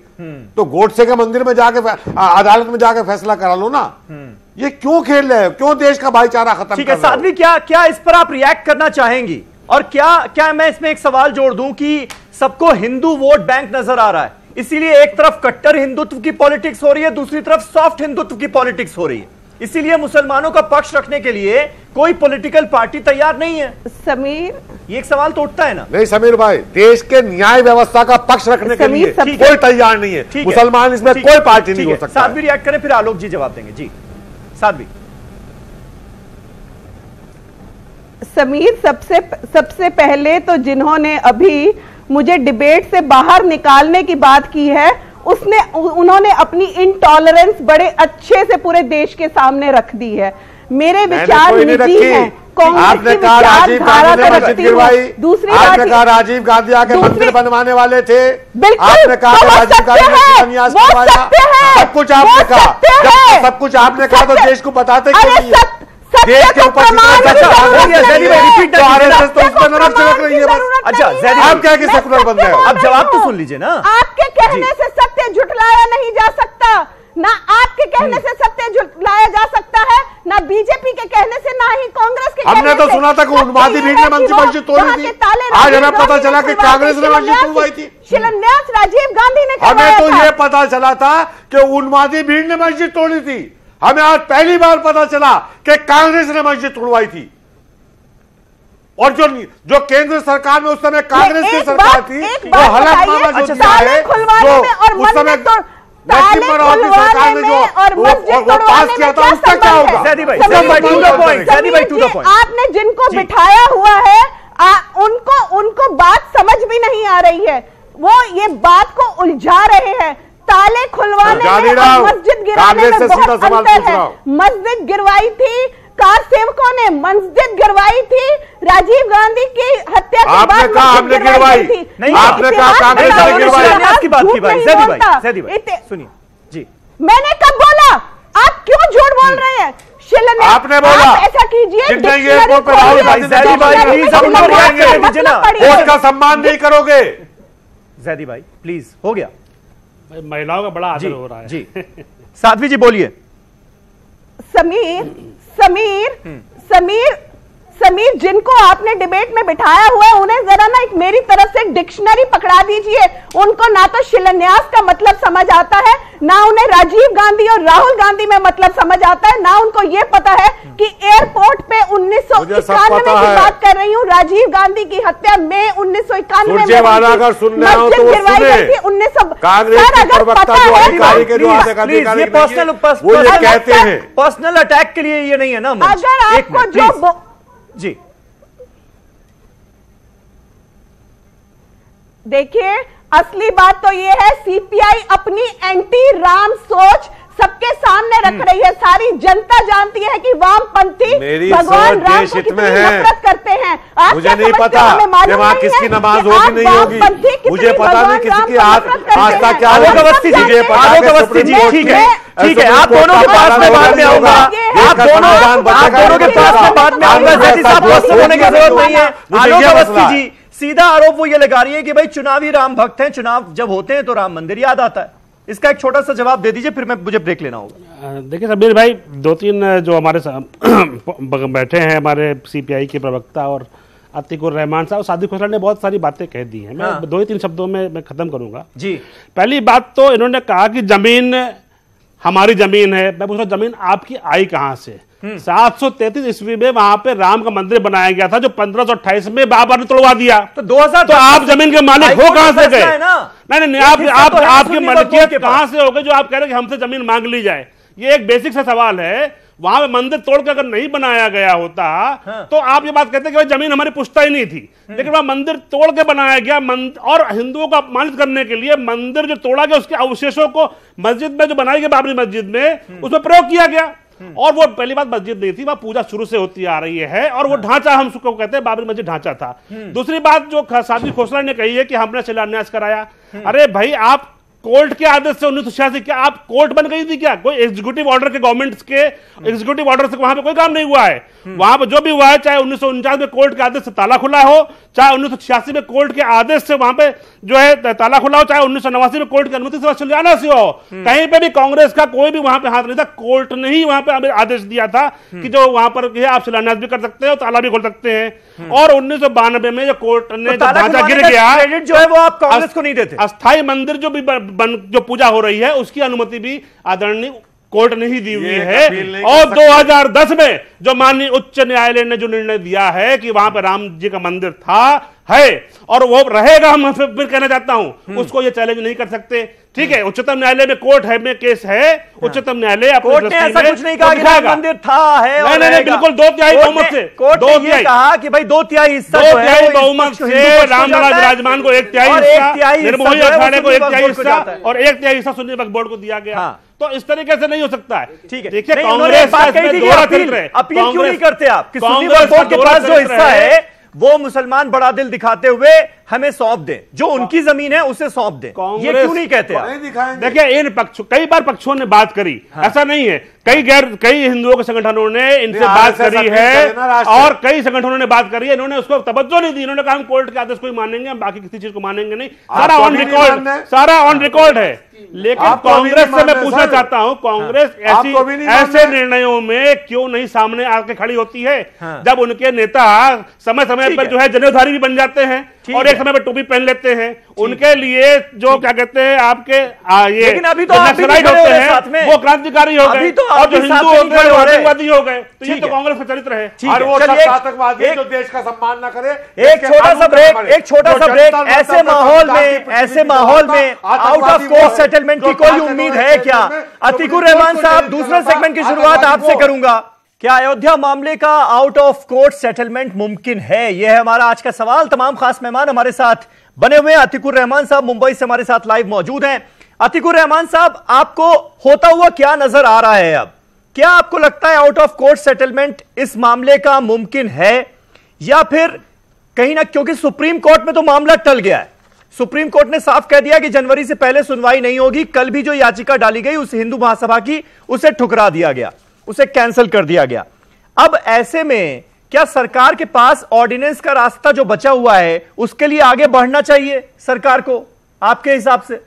तो गोडसे के मंदिर में जाके, अदालत में जाके फैसला करा लो ना। ये क्यों खेल रहे हैं? क्यों देश का भाईचारा खत्म ठीक है साध्वी, क्या इस पर आप रिएक्ट करना चाहेंगी? और क्या मैं इसमें एक सवाल जोड़ दूं कि सबको हिंदू वोट बैंक नजर आ रहा है, इसीलिए एक तरफ कट्टर हिंदुत्व की पॉलिटिक्स हो रही है, दूसरी तरफ सॉफ्ट हिंदुत्व की पॉलिटिक्स हो रही है, इसीलिए मुसलमानों का पक्ष रखने के लिए कोई पॉलिटिकल पार्टी तैयार नहीं है। समीर, ये एक सवाल तो उठता है ना? नहीं समीर भाई, देश के न्याय व्यवस्था का पक्ष रखने के लिए कोई तैयार नहीं है। मुसलमान इसमें कोई पार्टी नहीं हो सकता। साध्वी रिएक्ट करें, फिर आलोक जी जवाब देंगे। जी साध्वी। समीर, सबसे पहले तो जिन्होंने अभी मुझे डिबेट से बाहर निकालने की बात की है, उन्होंने अपनी इनटॉलरेंस बड़े अच्छे से पूरे देश के सामने रख दी है। मेरे विचार निजी हैं, कांग्रेस की विचारधारा को रखती हूं। दूसरी बात, आपने कहा राजीव गांधी आके मंदिर बनवाने वाले थे, बिल्कुल, आपने कहा राजीव गांधी ने शिलान्यास करवाया, सब कुछ आपने कहा, सब कुछ आपने कहा, तो देश को बताते क्यों नहीं है? देश के ऊपर अच्छा, आप क्या कि सेकुलर बंदे हो? अब जवाब तो सुन लीजिए ना। आपके कहने से सत्य झुठलाया नहीं जा सकता, ना आपके कहने से सत्य झुठलाया जा सकता है, ना बीजेपी के कहने से, ना ही कांग्रेस के। हमने तो सुना था कि उन्मादी भीड़ ने मस्जिद तोड़ी थी, आज हमें पता चला कि कांग्रेस ने मस्जिद तोड़वाई थी। शिलान्यास राजीव गांधी ने हमें तो ये पता चला था कि उन्मादी भीड़ ने मस्जिद तोड़ी थी, हमें आज पहली बार पता चला कि कांग्रेस ने मस्जिद तोड़वाई थी। और जो केंद्र सरकार में उस समय कांग्रेस की सरकार थी, वो हलफनामा जो दिया है, जो उस समय नरसिम्हा राव की सरकार ने जो पास किया था, उसका क्या होगा? आपने जिनको बिठाया हुआ है, उनको बात समझ भी नहीं आ रही है, वो ये बात को उलझा रहे हैं। ताले खुलवाने में और मस्जिद गिराने में बहुत अंतर है। मस्जिद गिरवाई थी कार सेवकों ने मस्जिद गिरवाई थी राजीव गांधी की हत्या के बाद। आपने कहा हमने गिरवाई थी, आपने कहा कांग्रेस ने गिरवाई की बात की भाई। जैदी भाई सुनिए जी, मैंने कब बोला? आप क्यों झूठ बोल रहे हैं? आपने बोला ऐसा कीजिए, कोर्ट का सम्मान नहीं करोगे। जैदी भाई प्लीज, हो गया। महिलाओं का बड़ा आदर हो रहा है जी। साध्वी जी बोलिए। समीर जिनको आपने डिबेट में बिठाया हुआ है उन्हें जरा ना एक मेरी तरफ से एक डिक्शनरी पकड़ा दीजिए। उनको ना तो शिलान्यास का मतलब समझ आता है, ना उन्हें राजीव गांधी और राहुल गांधी में मतलब समझ आता है, ना उनको यह पता है कि एयरपोर्ट पे 1991 की बात कर रही हूँ, राजीव गांधी की हत्या में 1991 में अगर सुन रहे हो तो गिरवाई 1900। कहते हैं पर्सनल अटैक के लिए ये नहीं है ना। अगर आपको जो जी देखिए, असली बात तो ये है सीपीआई अपनी एंटी राम सोच सबके सामने रख रही है। सारी जनता जानती है कि वामपंथी भगवान राम को कितनी नफरत करते हैं। मुझे नहीं पता कि वहां किसकी नमाज होगी नहीं होगी, मुझे पता नहीं किसी की आस्था क्या होगी। ठीक है ठीक है, आप दोनों के पास में बाद में आऊंगा, आप दोनों के पास में बाद में आऊंगा। जैसे साहब होने की जरूरत नहीं है। आलोक अवस्थी जी सीधा आरोप वो ये लगा रही है कि भाई चुनावी राम भक्त हैं, चुनाव जब होते हैं तो राम मंदिर याद आता है। इसका एक छोटा सा जवाब दे दीजिए, फिर मुझे ब्रेक लेना होगा। देखिए समीर भाई, दो तीन जो हमारे बैठे हैं हमारे सीपीआई के प्रवक्ता और अतीकुर रहमान साहब, सादिक खोसला ने बहुत सारी बातें कह दी हैं। मैं दो ही तीन शब्दों में मैं खत्म करूंगा जी। पहली बात तो इन्होंने कहा कि जमीन हमारी जमीन है। मैं पूछ रहा हूं जमीन आपकी आई कहां से? 733 ईस्वी में वहां पे राम का मंदिर बनाया गया था जो 1528 में बाबर ने तोड़वा दिया। तो 2000 तो आप जमीन के मालिक हो कहां से गए? नहीं, आपकी मलकियत कहां से हो गई जो आप कह रहे हैं कि हमसे जमीन मांग ली जाए? ये एक बेसिक सा सवाल है। वहां पे मंदिर तोड़ के अगर नहीं बनाया गया होता तो आप ये बात कहते हैं कि जमीन हमारी पुश्ता ही नहीं थी। लेकिन वहां मंदिर तोड़ के बनाया गया और हिंदुओं को अपमानित करने के लिए मंदिर जो तोड़ा गया उसके अवशेषों को मस्जिद में जो बनाई गई बाबरी मस्जिद में उसमें प्रयोग किया गया। और वो पहली बात मस्जिद नहीं थी, वहां पूजा शुरू से होती आ रही है और वो ढांचा हम उसको कहते हैं बाबरी मस्जिद ढांचा था। दूसरी बात जो सादिक खोसला ने कही है कि हमने शिलान्यास कराया। अरे भाई, आप कोर्ट के आदेश से 1986 क्या आप कोर्ट बन गई थी क्या? कोई एग्जीक्यूटिव ऑर्डर के गवर्नमेंट के एग्जीक्यूटिव ऑर्डर से वहां पे कोई काम नहीं हुआ है। वहां पे जो भी हुआ है, चाहे 1949 में कोर्ट के आदेश से ताला खुला हो, चाहे 1986 में कोर्ट के आदेश से वहां पे जो है ताला खुला हो, चाहे 1989 में कोर्ट की अनुमति से शिलान्यास हो, कहीं पे भी कांग्रेस का कोई भी वहां पे हाथ नहीं था। कोर्ट ने ही वहां पे आदेश दिया था कि जो वहां पर आप शिलान्यास भी कर सकते हो, ताला भी खोल सकते हैं। और 1992 में जो कोर्ट ने ढांचा गिर गया, क्रेडिट जो है वो आप कांग्रेस को नहीं देते। अस्थायी मंदिर जो पूजा हो रही है उसकी अनुमति भी आदरणीय कोर्ट ने ही दी हुई है। और 2010 में जो माननीय उच्च न्यायालय ने जो निर्णय दिया है कि वहां पर राम जी का मंदिर था, है और वो रहेगा, हम फिर कहना चाहता हूं, उसको ये चैलेंज नहीं कर सकते। ठीक है, उच्चतम न्यायालय में कोर्ट है में केस है, उच्चतम न्यायालय कोर्ट ने ऐसा कुछ नहीं कहा कि राम मंदिर था है और नहीं, बिल्कुल 2/3 बहुमत से कोर्ट ने ये कहा कि भाई 2/3 हिस्सा 2/3 बहुमत से रामविलास राजमान को 1/3 हिस्सा, निर्मोही अखाड़े को 1/3 हिस्सा और 1/3 हिस्सा सुन्नी वक्फ बोर्ड को दिया गया। तो इस तरीके से नहीं हो सकता है। ठीक है, देखिए कांग्रेस का इसमें दोहरा चरित्र है। अपील क्यों नहीं करते आप कि सुन्नी वक्फ बोर्ड के पास जो हिस्सा है वो मुसलमान बड़ा दिल दिखाते हुए हमें सौंप दे, जो उनकी जमीन है उसे सौंप दे? ये क्यों नहीं कहते आप? देखिए, इन कई बार पक्षों ने बात करी, ऐसा नहीं है। कई हिंदुओं के संगठनों ने इनसे बात करी है और कई संगठनों ने बात करी है, इन्होंने उसको तवज्जो नहीं दी। इन्होंने कहा हम कोर्ट के आदेश को ही मानेंगे, हम बाकी किसी चीज को मानेंगे नहीं। सारा ऑन रिकॉर्ड है। लेकिन कांग्रेस से मैं पूछना चाहता हूं, कांग्रेस ऐसे निर्णयों में क्यों नहीं सामने आके खड़ी होती है जब उनके नेता समय समय पर जो है जनेऊधारी भी बन जाते हैं और एक समय पर टोपी पहन लेते हैं? उनके लिए जो क्या कहते हैं आपके ये लेकिन अभी तो आप नक्सलाइट होते हैं वो क्रांतिकारी हो गए और जो हिंदू होते हैं वो आतंकवादी हो गए। तो ये तो कांग्रेस का चरित्र है। और वो सब आतंकवादी जो देश का सम्मान ना करे। एक छोटा सा ब्रेक। ऐसे माहौल में आउट ऑफ कोर्ट सेटलमेंट की कोई उम्मीद है क्या? अतीकुर रहमान साहब, दूसरे सेगमेंट की शुरुआत आपसे करूंगा। क्या अयोध्या मामले का आउट ऑफ कोर्ट सेटलमेंट मुमकिन है? यह है हमारा आज का सवाल। तमाम खास मेहमान हमारे साथ बने हुए हैं। अतीकुर रहमान साहब मुंबई से हमारे साथ लाइव मौजूद हैं। अतीकुर रहमान साहब, आपको होता हुआ क्या नजर आ रहा है? अब क्या आपको लगता है आउट ऑफ कोर्ट सेटलमेंट इस मामले का मुमकिन है, या फिर कहीं ना, क्योंकि सुप्रीम कोर्ट में तो मामला टल गया है, सुप्रीम कोर्ट ने साफ कह दिया कि जनवरी से पहले सुनवाई नहीं होगी। कल भी जो याचिका डाली गई उस हिंदू महासभा की, उसे ठुकरा दिया गया, उसे कैंसिल कर दिया गया। अब ऐसे में क्या सरकार के पास ऑर्डिनेंस का रास्ता जो बचा हुआ है उसके लिए आगे बढ़ना चाहिए सरकार को, आपके हिसाब से?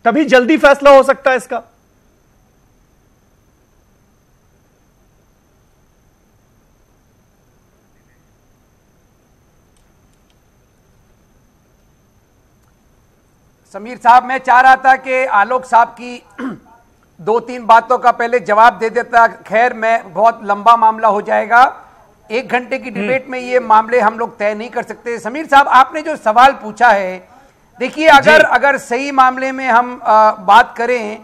तभी जल्दी फैसला हो सकता है इसका। समीर साहब, मैं चाह रहा था कि आलोक साहब की 2-3 बातों का पहले जवाब दे देता। खैर, मैं बहुत लंबा मामला हो जाएगा, 1 घंटे की डिबेट में ये मामले हम लोग तय नहीं कर सकते। समीर साहब, आपने जो सवाल पूछा है, देखिए, अगर सही मामले में हम बात करें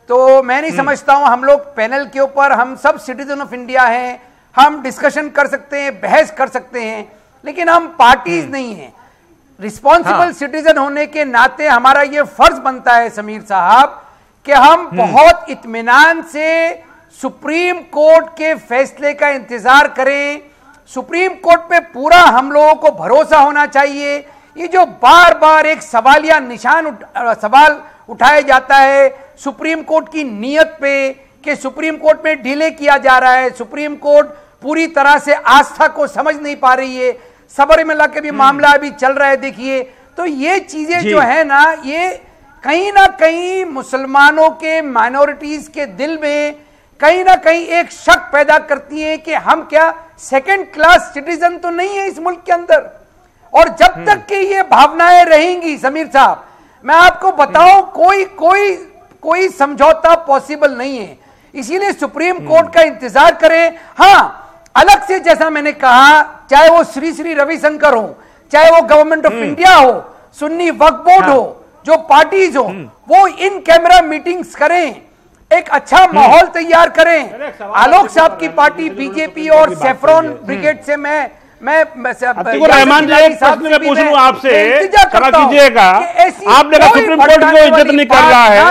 तो मैं नहीं समझता हूं हम लोग पैनल के ऊपर, हम सब सिटीजन ऑफ इंडिया हैं, हम डिस्कशन कर सकते हैं, बहस कर सकते हैं, लेकिन हम पार्टीज नहीं हैं। रिस्पॉन्सिबल सिटीजन होने के नाते हमारा यह फर्ज बनता है समीर साहब कि हम बहुत इत्मीनान से सुप्रीम कोर्ट के फैसले का इंतजार करें। सुप्रीम कोर्ट पे पूरा हम लोगों को भरोसा होना चाहिए। ये जो बार बार एक सवालिया निशान सवाल उठाया जाता है सुप्रीम कोर्ट की नीयत पे कि सुप्रीम कोर्ट में डिले किया जा रहा है, सुप्रीम कोर्ट पूरी तरह से आस्था को समझ नहीं पा रही है, सबरीमला के भी मामला अभी चल रहा है, देखिए, तो ये चीजें जो है ना कहीं मुसलमानों के, माइनॉरिटीज के दिल में कहीं ना कहीं एक शक पैदा करती है कि हम क्या सेकंड क्लास सिटीजन तो नहीं है इस मुल्क के अंदर। और जब तक कि ये भावनाएं रहेंगी समीर साहब, मैं आपको बताऊं, कोई समझौता पॉसिबल नहीं है। इसीलिए सुप्रीम कोर्ट का इंतजार करें। हाँ, अलग से जैसा मैंने कहा, चाहे वो श्री रविशंकर हो, चाहे वो गवर्नमेंट ऑफ इंडिया हो, सुन्नी वक्फ बोर्ड हो, जो पार्टीज हो, वो इन कैमरा मीटिंग्स करें, एक अच्छा माहौल तैयार करें। आलोक साहब की पार्टी बीजेपी और सेफ्रॉन ब्रिगेड से मैं रहमान जी, एक प्रश्न मैं पूछ लूं आपसे, करा कीजिएगा, आपने कहा सुप्रीम कोर्ट को इज्जत नहीं कर रहा है।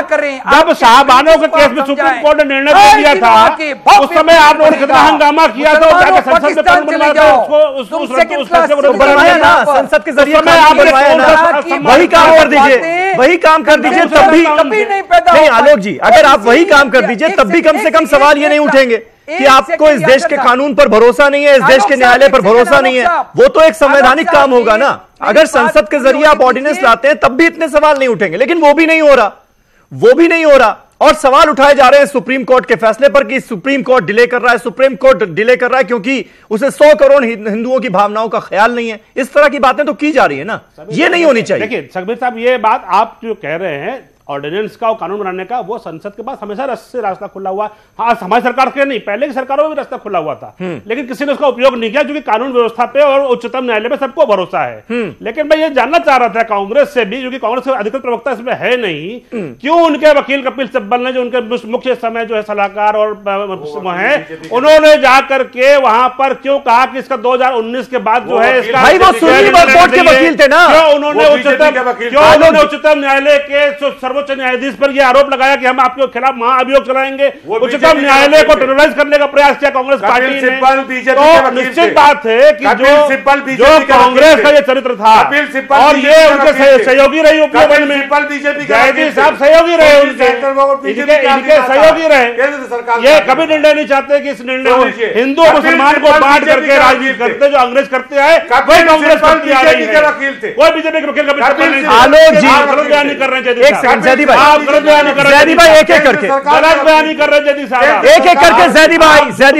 जब शाहबानों के केस में सुप्रीम कोर्ट ने निर्णय दे दिया था, उस समय आप लोगों ने कितना हंगामा किया था, संसद में कानून बनवाया था, संसद के जरिए वही काम कर दीजिए, वही काम कर दीजिए, तब भी नहीं। आलोक जी, अगर आप वही काम कर दीजिए तब भी कम से कम सवाल ये नहीं उठेंगे कि आपको इस देश के कानून पर भरोसा नहीं है, इस देश के न्यायालय पर भरोसा नहीं है। वो तो एक संवैधानिक काम होगा ना। अगर संसद के जरिए आप ऑर्डिनेंस लाते हैं तब भी इतने सवाल नहीं उठेंगे, लेकिन वो भी नहीं हो रहा, और सवाल उठाए जा रहे हैं सुप्रीम कोर्ट के फैसले पर कि सुप्रीम कोर्ट डिले कर रहा है, सुप्रीम कोर्ट डिले कर रहा है क्योंकि उसे 100 करोड़ हिंदुओं की भावनाओं का ख्याल नहीं है। इस तरह की बातें तो की जा रही है ना, ये नहीं होनी चाहिए। देखिए सखबीर साहब, ये बात आप जो कह रहे हैं ऑर्डिनेंस का और कानून बनाने का, वो संसद के पास हमेशा रास्ता खुला हुआ है। हाँ, हमारी सरकार के नहीं, पहले की सरकारों में भी रास्ता खुला हुआ था, लेकिन किसी ने उसका उपयोग नहीं किया, क्योंकि कानून व्यवस्था पे और उच्चतम न्यायालय पे सबको भरोसा है। लेकिन मैं ये जानना चाह रहा था कांग्रेस से भी, क्योंकि कांग्रेस के अधिकृत प्रवक्ता इसमें है नहीं, क्यों उनके वकील कपिल सिब्बल ने, जो उनके मुख्य समय जो है सलाहकार और है, उन्होंने जाकर के वहां पर क्यों कहा कि इसका 2019 के बाद जो है इसका, वकील थे ना, क्यों उन्होंने उच्चतम न्यायालय के सर्वोच्च न्यायाधीश पर यह आरोप लगाया कि हम आपके खिलाफ महाअभियोग चलाएंगे, उच्चतम न्यायालय को टेरराइज करने का प्रयास किया कांग्रेस पार्टी ने। तो निश्चित बात है कि जो कांग्रेस का ये चरित्र था और ये उनके सहयोगी रही उपयोगी में, जयजी साहब सहयोगी रहे, इनके सहयोगी रहे, ये कभी निर्णय नहीं चाहते कि इस निर्णय हिंदू और मुसलमान को बांट करके राजनीति करते, जो अंग्रेज करते आए वही कांग्रेस करती आ रही है। कोई बीजेपी के वकील कभी आलोक जी बयान नहीं कर रहे हैं। जैदी भाई एक एक करके गलत बयान नहीं कर रहे जैदी साहब, एक एक करके जैदी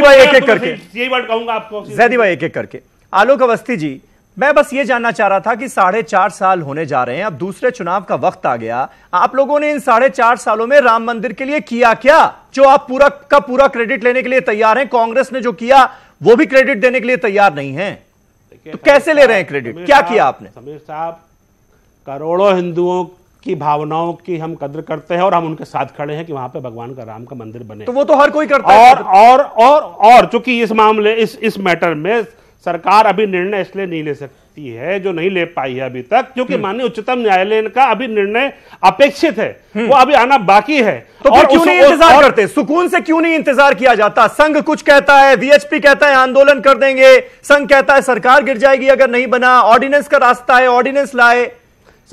भाई एक एक करके, यही वर्ड कहूंगा आपको, जैदी भाई एक एक करके। आलोक अवस्थी जी, मैं बस ये जानना चाह रहा था कि 4.5 साल होने जा रहे हैं, अब दूसरे चुनाव का वक्त आ गया, आप लोगों ने इन 4.5 सालों में राम मंदिर के लिए किया क्या, जो आप पूरा का पूरा क्रेडिट लेने के लिए तैयार हैं? कांग्रेस ने जो किया वो भी क्रेडिट देने के लिए तैयार नहीं है, तो कैसे ले रहे हैं क्रेडिट? क्या किया आपने? समीर साहब, करोड़ों हिंदुओं की भावनाओं की हम कद्र करते हैं और हम उनके साथ खड़े हैं कि वहां पे भगवान का राम का मंदिर बने, तो वो तो हर कोई करता है। और चूंकि इस मामले इस मैटर में सरकार अभी निर्णय इसलिए नहीं ले सकती रणनीति है जो नहीं ले पाई है अभी तक, क्योंकि माननीय उच्चतम न्यायालय का अभी निर्णय अपेक्षित है, वो अभी आना बाकी है। तो फिर क्यों नहीं इंतजार करते? सुकून से क्यों नहीं इंतजार किया जाता? संघ कुछ कहता है, वीएचपी कहता है आंदोलन कर देंगे, संघ कहता है सरकार गिर जाएगी अगर नहीं बना, ऑर्डिनेंस का रास्ता है, ऑर्डिनेंस लाए,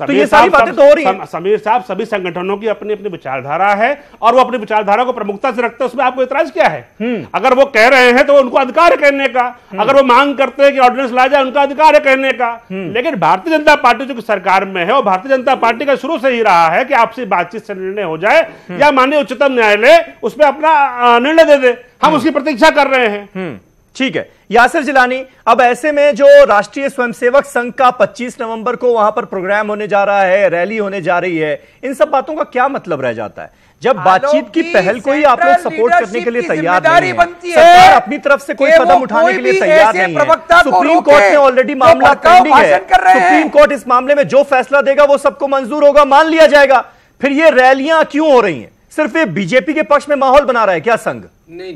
तो ये सारी बातें तो हो रही हैं। समीर साहब, सभी संगठनों की अपनी अपनी विचारधारा है और वो अपनी विचारधारा को प्रमुखता से रखते हैं, उसमें आपको इतराज क्या है? अगर वो कह रहे हैं तो उनको अधिकार है कहने का, अगर वो मांग करते हैं कि ऑर्डिनेंस लाया जाए, उनका अधिकार है कहने का। लेकिन भारतीय जनता पार्टी जो सरकार में है, और भारतीय जनता पार्टी का शुरू से ही रहा है कि आपसी बातचीत से निर्णय हो जाए या माननीय उच्चतम न्यायालय उसमें अपना निर्णय दे दे, हम उसकी प्रतीक्षा कर रहे हैं। ठीक है यासिर जिलानी, अब ऐसे में जो राष्ट्रीय स्वयंसेवक संघ का 25 नवंबर को वहां पर प्रोग्राम होने जा रहा है, रैली होने जा रही है, इन सब बातों का क्या मतलब रह जाता है जब बातचीत की पहल को ही आप लोग सपोर्ट करने के लिए तैयार नहीं है? सरकार अपनी तरफ से कोई कदम उठाने के लिए तैयार नहीं है। सुप्रीम कोर्ट में ऑलरेडी मामला पेंडिंग है, सुप्रीम कोर्ट इस मामले में जो फैसला देगा वो सबको मंजूर होगा, मान लिया जाएगा। फिर ये रैलियां क्यों हो रही हैं? सिर्फ ये बीजेपी के पक्ष में माहौल बना रहा है क्या संघ? नहीं,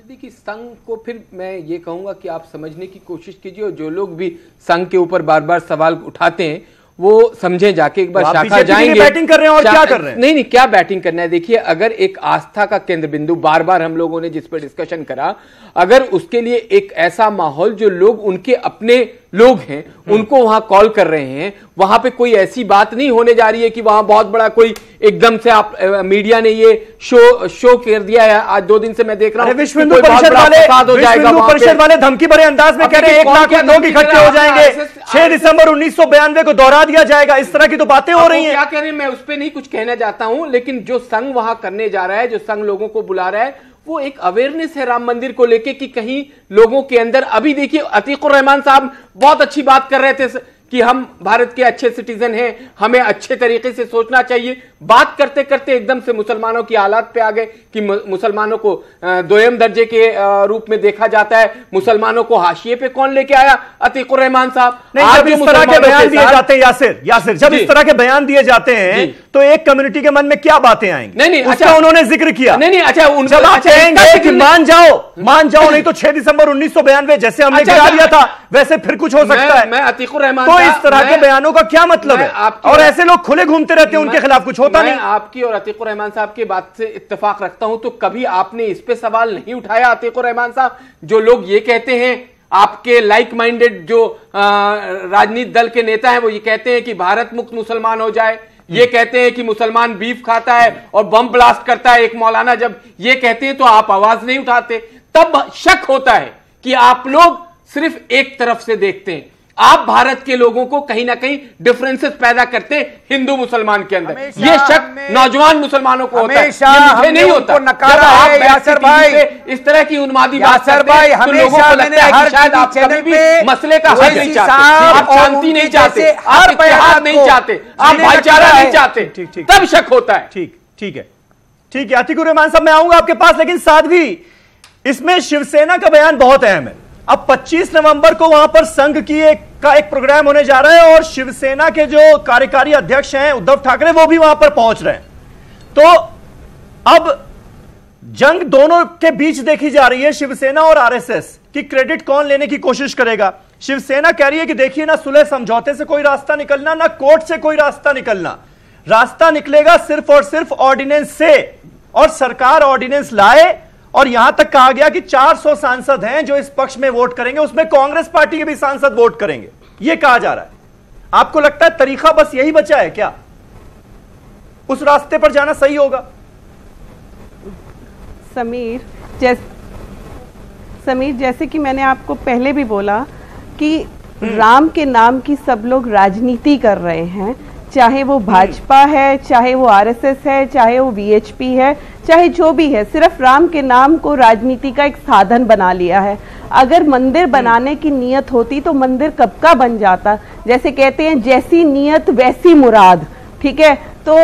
देखिए संघ को फिर मैं ये कहूंगा कि आप समझने की कोशिश कीजिए, और जो लोग भी संघ के ऊपर बार बार सवाल उठाते हैं वो समझे जाके एक बार शाखा जाएंगे। बैटिंग कर रहे हैं और क्या कर रहे हैं? नहीं, क्या बैटिंग करना है? देखिए, अगर एक आस्था का केंद्र बिंदु बार बार हम लोगों ने जिस पर डिस्कशन करा, अगर उसके लिए एक ऐसा माहौल जो लोग उनके अपने लोग हैं उनको वहां कॉल कर रहे हैं, वहां पे कोई ऐसी बात नहीं होने जा रही है कि वहां बहुत बड़ा कोई एकदम से आप मीडिया ने ये शो कर दिया है। आज 2 दिन से मैं देख रहा हूं विश्व हिंदू परिषद वाले धमकी भरे अंदाज में कह रहे हैं 1 लाख लोग इकट्ठे हो जाएंगे, 6 दिसंबर 1992 को दोहरा दिया जाएगा, इस तरह की तो बातें हो रही हैं। क्या कह रहे हैं मैं उस पर नहीं कुछ कहना चाहता हूं, लेकिन जो संघ वहां करने जा रहा है, जो संघ लोगों को बुला रहा है, वो एक अवेयरनेस है राम मंदिर को लेके कि कहीं लोगों के अंदर अभी देखिए अतीकुर रहमान साहब बहुत अच्छी बात कर रहे थे कि हम भारत के अच्छे सिटीजन हैं, हमें अच्छे तरीके से सोचना चाहिए। बात करते करते एकदम से मुसलमानों की हालात पे आ गए कि मुसलमानों को दोयम दर्जे के रूप में देखा जाता है, मुसलमानों को हाशिए पे कौन लेके आया? अतीकुर रहमान साहब। जब इस तरह के बयान दिए जाते हैं यासिर, जब इस तरह के बयान दिए जाते हैं तो एक कम्युनिटी के मन में क्या बातें आएंगी? नहीं, उसका उन्होंने जिक्र किया। नहीं, अच्छा जब आप कहेंगे कि मान जाओ नहीं तो 6 दिसंबर 1992 जैसे हमने गिरा दिया था वैसे फिर कुछ हो सकता है। मैं अतीकुर रहमान, तो इस तरह के बयानों का क्या मतलब है? और ऐसे लोग खुले घूमते रहते हैं, उनके खिलाफ कुछ होता नहीं। आपकी और अतीकुर रहमान साहब की बात से इत्तेफाक रखता हूं, तो कभी आपने इस पे सवाल नहीं उठाया अतीकुर रहमान साहब? जो लोग ये कहते हैं, आपके लाइक माइंडेड जो राजनीतिक दल के नेता हैं, वो ये कहते हैं कि भारत मुक्त मुसलमान हो जाए, ये कहते हैं कि मुसलमान बीफ खाता है और बम ब्लास्ट करता है, एक मौलाना जब ये कहते हैं तो आप आवाज नहीं उठाते। तब शक होता है कि आप लोग सिर्फ एक तरफ से देखते हैं। आप भारत के लोगों को कहीं ना कहीं डिफरेंसेस पैदा करते हिंदू मुसलमान के अंदर। ये शक नौजवान मुसलमानों को होता है, मुझे नहीं होता। नकारा है यासिर भाई, इस तरह की उन्मादी बात करते हैं तो लोगों को लगता है कि शायद आप कभी भी मसले का हल नहीं चाहते, आप शांति नहीं चाहते, आप इत्तेहाद नहीं चाहते, आप भाईचारा नहीं चाहते, तब शक होता है। ठीक है अतीकुर रहमान साहब, मैं आऊंगा आपके पास, लेकिन साथ भी इसमें शिवसेना का बयान बहुत अहम है। अब 25 नवंबर को वहां पर संघ की एक प्रोग्राम होने जा रहा है और शिवसेना के जो कार्यकारी अध्यक्ष हैं उद्धव ठाकरे वो भी वहां पर पहुंच रहे हैं। तो अब जंग दोनों के बीच देखी जा रही है, शिवसेना और आरएसएस की क्रेडिट कौन लेने की कोशिश करेगा। शिवसेना कह रही है कि देखिए ना सुलह समझौते से कोई रास्ता निकलना, ना कोर्ट से कोई रास्ता निकलना, रास्ता निकलेगा सिर्फ और सिर्फ ऑर्डिनेंस से, और सरकार ऑर्डिनेंस लाए। और यहां तक कहा गया कि 400 सांसद हैं जो इस पक्ष में वोट करेंगे, उसमें कांग्रेस पार्टी के भी सांसद वोट करेंगे, यह कहा जा रहा है। आपको लगता है तरीका बस यही बचा है क्या? उस रास्ते पर जाना सही होगा? समीर, जैसे कि मैंने आपको पहले भी बोला कि राम के नाम की सब लोग राजनीति कर रहे हैं, चाहे वो भाजपा है, चाहे वो आरएसएस है, चाहे वो वीएचपी है, चाहे जो भी है, सिर्फ राम के नाम को राजनीति का एक साधन बना लिया है। अगर मंदिर बनाने की नीयत होती तो मंदिर कब का बन जाता। जैसे कहते हैं जैसी नीयत वैसी मुराद, ठीक है? तो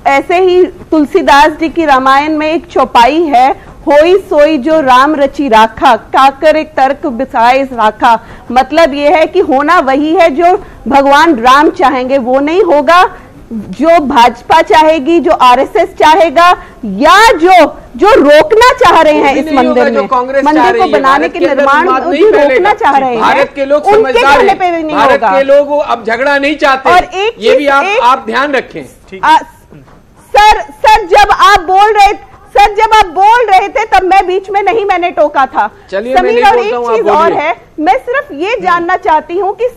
ऐसे ही तुलसीदास जी की रामायण में एक चौपाई है, होई सोई जो राम रची राखा, काकर एक तर्क बिसाए राखा। मतलब यह है कि होना वही है जो भगवान राम चाहेंगे, वो नहीं होगा जो भाजपा चाहेगी, जो आरएसएस चाहेगा, या जो जो रोकना चाह रहे हैं इस मंदिर में, मंदिर को बनाने के निर्माण जो रोकना चाह रहे हैं, भारत के लोग समझदार हैं, भारत के लोग अब झगड़ा नहीं चाहते। और एक ये भी आप ध्यान रखें। सर जब आप बोल रहे थे तब मैं बीच में नहीं, मैंने टोका था। चलिए समीर, और एक चीज और है, मैं सिर्फ ये जानना चाहती हूँ कि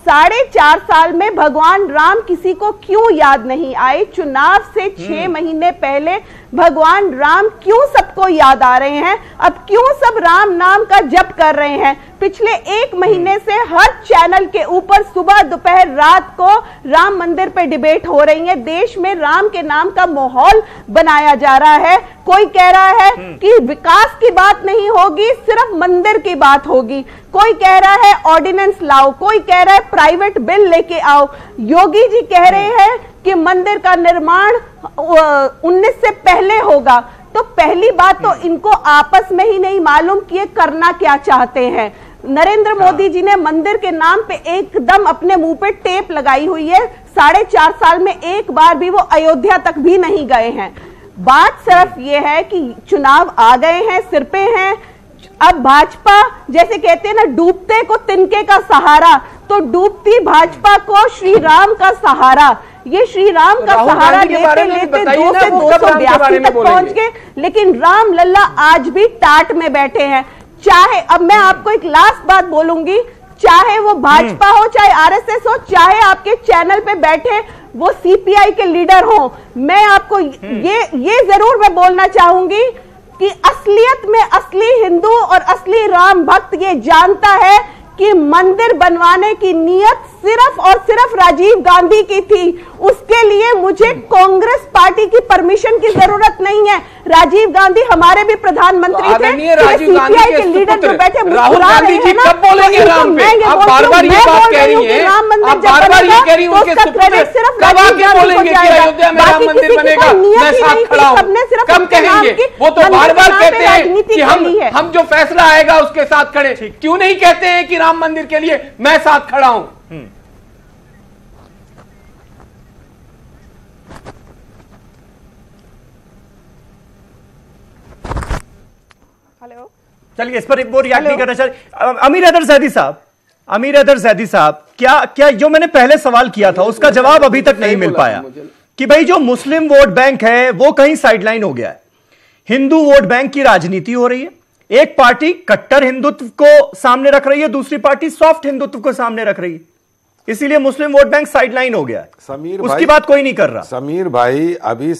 4.5 साल में भगवान राम किसी को क्यों याद नहीं आए? चुनाव से 6 महीने पहले भगवान राम क्यों सबको याद आ रहे हैं? अब क्यों सब राम नाम का जप कर रहे हैं? पिछले 1 महीने से हर चैनल के ऊपर सुबह दोपहर रात को राम मंदिर पे डिबेट हो रही है। देश में राम के नाम का माहौल बनाया जा रहा है। कोई कह रहा है कि विकास की बात नहीं होगी, सिर्फ मंदिर की बात होगी। कोई कह रहा है ऑर्डिनेंस लाओ, कोई कह रहा है प्राइवेट बिल लेके आओ। योगी जी कह रहे हैं कि मंदिर का निर्माण 19 से पहले होगा। तो पहली बात तो इनको आपस में ही नहीं मालूम कि ये करना क्या चाहते हैं। नरेंद्र मोदी जी ने मंदिर के नाम पे एकदम अपने मुंह पे टेप लगाई हुई है। 4.5 साल में एक बार भी वो अयोध्या तक भी नहीं गए हैं। बात सिर्फ ये है कि चुनाव आ गए हैं, सिर पे हैं। अब भाजपा जैसे कहते हैं ना, डूबते को तिनके का सहारा, तो डूबती भाजपा को श्री राम का सहारा। ये श्री राम का सहारा लेते लेते 2 से 282 तक पहुंच गए, लेकिन राम लल्ला आज भी टाट में बैठे हैं। चाहे, अब मैं आपको एक लास्ट बात बोलूंगी, चाहे वो भाजपा हो, चाहे आरएसएस हो, चाहे आपके चैनल पे बैठे वो सीपीआई के लीडर हो, मैं आपको ये जरूर मैं बोलना चाहूंगी कि असलियत में असली हिंदू और असली राम भक्त ये जानता है कि मंदिर बनवाने की नीयत सिर्फ और सिर्फ राजीव गांधी की थी। उसके लिए मुझे कांग्रेस पार्टी की परमिशन की जरूरत नहीं है। राजीव गांधी हमारे भी प्रधानमंत्री थे। राजीव गांधी के लीडर जो बैठे राहुल गांधी जी कब बोलेंगे राम पे? आप बार-बार ये बात कह रही हैं, आप बार-बार ये कह रही हैं उनके सुपुत्र कब आके बोलेंगे कि अयोध्या में राम मंदिर बनेगा, मैं साथ खड़ा हूं? कब कहेंगे? वो तो बार-बार कहते हैं कि हम जो फैसला आएगा उसके साथ खड़े। क्यों नहीं कहते हैं कि राम मंदिर के लिए मैं साथ खड़ा हूं? चलिए इस पर वो रिएक्ट नहीं करना चाहिए। अमीर हैदर जैदी साहब, क्या जो मैंने पहले सवाल किया था उसका जवाब अभी तक नहीं मिल पाया कि भाई जो मुस्लिम वोट बैंक है वो कहीं साइडलाइन हो गया है, हिंदू वोट बैंक की राजनीति हो रही है। एक पार्टी कट्टर हिंदुत्व को सामने रख रही है, दूसरी पार्टी सॉफ्ट हिंदुत्व को सामने रख रही है, इसीलिए मुस्लिम वोट बैंक साइडलाइन हो गया है। समीर उसकी बात कोई नहीं कर रहा। समीर भाई, अभी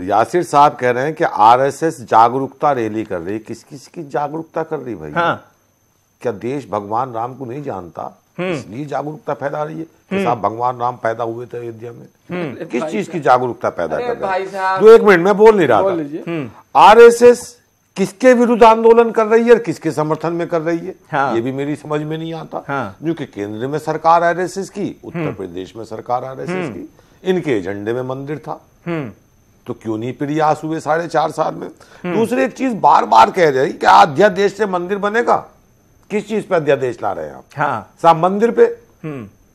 यासिर साहब कह रहे हैं कि आरएसएस जागरूकता रैली कर रही है। किस किस की जागरूकता कर रही भाई? हाँ। क्या देश भगवान राम को नहीं जानता, इसलिए जागरूकता फैला रही है कि साहब भगवान राम पैदा हुए थे अयोध्या में? किस चीज की जागरूकता पैदा कर रहे हैं? जो 1 मिनट में बोल नहीं रहा था। आरएसएस किसके विरुद्ध आंदोलन कर रही है और किसके समर्थन में कर रही है? हाँ। ये भी मेरी समझ में नहीं आता। हाँ। क्योंकि केंद्र में सरकार आरएसएस की, उत्तर प्रदेश में सरकार आरएसएस की, इनके एजेंडे में मंदिर था, तो क्यों नहीं प्रयास हुए 4.5 साल में? दूसरी एक चीज बार बार कह रहे हैं कि अध्यादेश से मंदिर बनेगा। किस चीज पे अध्यादेश ला रहे हैं आप? हाँ। साहब मंदिर पे,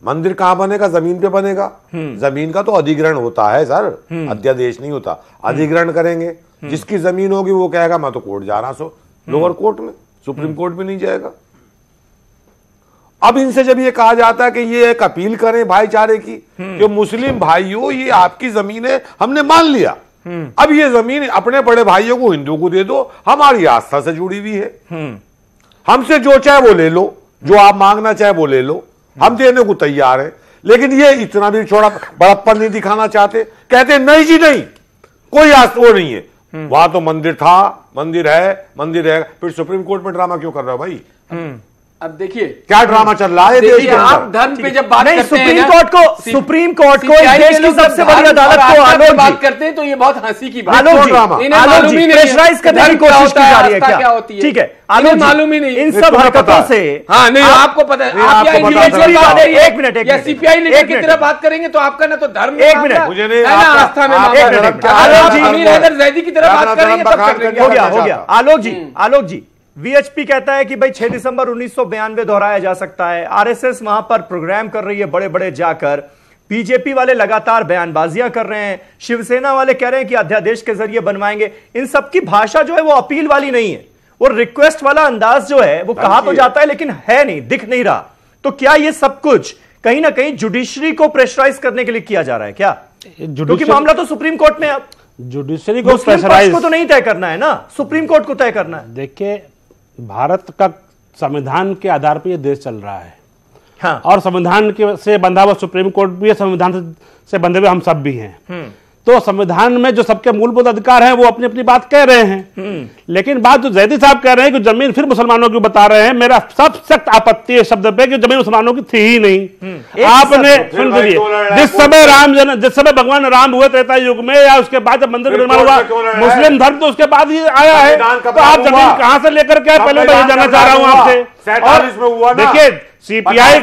मंदिर कहां बनेगा? जमीन पे बनेगा। जमीन का तो अधिग्रहण होता है सर, अध्यादेश नहीं होता। अधिग्रहण करेंगे, जिसकी जमीन होगी वो कहेगा मैं तो कोर्ट जा रहा हूं, लोअर कोर्ट में, सुप्रीम कोर्ट में नहीं जाएगा। अब इनसे जब ये कहा जाता है कि ये एक अपील करें भाईचारे की कि मुस्लिम भाइयों ये आपकी जमीन है, हमने मान लिया, अब ये जमीन अपने बड़े भाइयों को, हिंदुओं को दे दो, हमारी आस्था से जुड़ी हुई है, हमसे जो चाहे वो ले लो, जो आप मांगना चाहे वो ले लो, हम देने को तैयार है। लेकिन ये इतना भी छोड़ा बड़प्पन नहीं दिखाना चाहते, कहते नहीं जी नहीं, कोई आस्था वो नहीं है, वहां तो मंदिर था, मंदिर है, फिर सुप्रीम कोर्ट में ड्रामा क्यों कर रहे हो भाई? अब देखिए क्या ड्रामा चल रहा है देश के अंदर? आप धर्म पे जब बात करते सुप्रीम हैं, सुप्रीम कोर्ट को देश की सबसे बड़ी अदालत को आलोक बात करते हैं तो ये बहुत हंसी की बात है। आलोक जी प्रेशराइज करने की कोशिश की जा रही है क्या? ठीक है आलोक, मालूम ही नहीं इन सब हरकतों से। हाँ नहीं, आपको पता है, आप एक मिनट या सीपीआई लीडर की तरह बात करेंगे तो आपका ना तो धर्म, एक मिनट मुझे नहीं आस्था में, आलोक जी अमीर हैदर जैदी की तरह बात करेंगे तब कर लेंगे। हो गया आलोक जी वीएचपी कहता है कि भाई 6 दिसंबर 1992 दोहराया जा सकता है। आरएसएस वहां पर प्रोग्राम कर रही है बड़े बड़े जाकर, बीजेपी वाले लगातार बयानबाजियां कर रहे हैं, शिवसेना वाले कह रहे हैं कि अध्यादेश के जरिए बनवाएंगे। इन सबकी भाषा जो है वो अपील वाली नहीं है, और रिक्वेस्ट वाला अंदाज जो है वो कहा तो जाता है लेकिन है नहीं, दिख नहीं रहा। तो क्या ये सब कुछ कहीं ना कहीं जुडिशरी को प्रेशराइज करने के लिए किया जा रहा है क्या? क्योंकि मामला तो सुप्रीम कोर्ट में, अब जुडिशरी को प्रेशराइज को तो नहीं तय करना है ना, सुप्रीम कोर्ट को तय करना है। देखिए, भारत का संविधान के आधार पर यह देश चल रहा है। हाँ। और संविधान के से बंधा हुआ सुप्रीम कोर्ट भी है, संविधान से बंधे हुए हम सब भी हैं। तो संविधान में जो सबके मूलभूत अधिकार हैं वो अपनी अपनी बात कह रहे हैं, लेकिन बात जो जैदी साहब कह रहे हैं कि जमीन फिर मुसलमानों की बता रहे हैं, मेरा सब सख्त आपत्ति है शब्द पे कि जमीन मुसलमानों की थी ही नहीं। आपने सुन लीजिए, जिस समय भगवान राम हुए त्रेता युग में, या उसके बाद जब मंदिर का निर्माण हुआ, मुस्लिम धर्म तो उसके बाद ही आया है, तो आप जमीन कहां से लेकर के पहले मैं जानना चाह रहा हूं आपसे। और देखिए, सीपीआई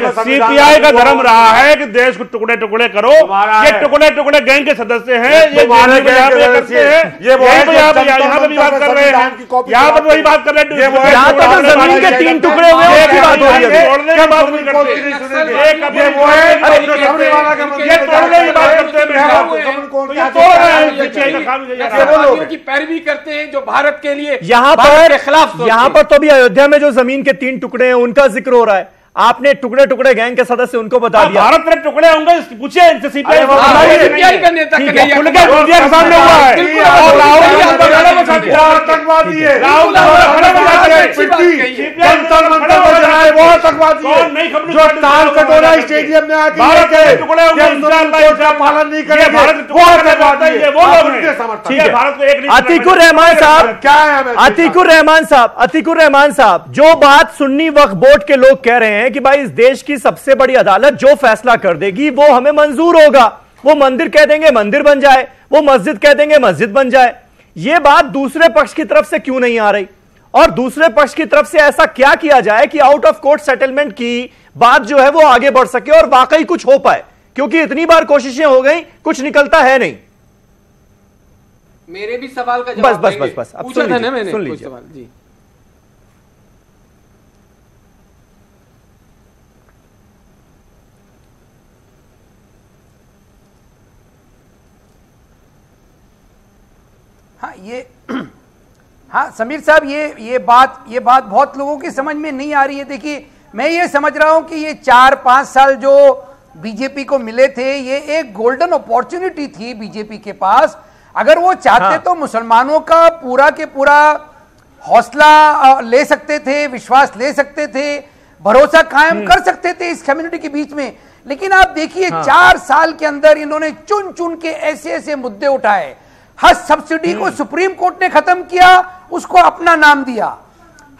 का धर्म रहा है कि देश को टुकड़े टुकड़े करो। ये टुकड़े टुकड़े गैंग के सदस्य हैं, ये करते हैं, यहाँ पर भी बात कर रहे हैं, यहाँ पर वही बात कर रहे हैं, जमीन के 3 टुकड़े हुए उसकी बात हो रही है, तोड़ने की बात नहीं करते, ये तोड़ने की बात करते हैं, की पैरवी करते हैं जो भारत के लिए यहाँ पर तो भी अयोध्या में जो जमीन के 3 टुकड़े हैं उनका जिक्र हो रहा है। आपने टुकड़े टुकड़े गैंग के सदस्य उनको बता दिया। भारत में टुकड़े होंगे, पूछिए इनसे। सीपीआई का नेता के सामने हुआ है, आतंकवादी है, जो ताल कटोरा स्टेडियम में आके पालन नहीं करेंगे, अतीकुर रहमान साहब, जो बात सुन्नी वक्फ बोर्ड के लोग कह रहे हैं कि भाई इस देश की सबसे बड़ी अदालत जो फैसला कर देगी वो हमें मंजूर होगा, वो मंदिर कह देंगे मंदिर बन जाए, वो मस्जिद कह देंगे मस्जिद बन जाए, ये बात दूसरे पक्ष की तरफ से क्यों नहीं आ रही? और दूसरे पक्ष की तरफ से ऐसा क्या किया जाए कि आउट ऑफ कोर्ट सेटलमेंट की बात जो है वो आगे बढ़ सके और वाकई कुछ हो पाए? क्योंकि इतनी बार कोशिशें हो गई, कुछ निकलता है नहीं। मेरे भी सवाल का जवाब बस अब पूछा था ना मैंने, सुन लीजिए सवाल जी। हाँ समीर साहब, ये बात बहुत लोगों की समझ में नहीं आ रही है। देखिए, मैं ये समझ रहा हूं कि ये 4-5 साल जो बीजेपी को मिले थे, ये एक गोल्डन अपॉर्चुनिटी थी बीजेपी के पास। अगर वो चाहते तो मुसलमानों का पूरा के पूरा हौसला ले सकते थे, विश्वास ले सकते थे, भरोसा कायम कर सकते थे इस कम्युनिटी के बीच में। लेकिन आप देखिए, 4 साल के अंदर इन्होंने चुन चुन के ऐसे ऐसे मुद्दे उठाए। हज सब्सिडी को सुप्रीम कोर्ट ने खत्म किया, उसको अपना नाम दिया।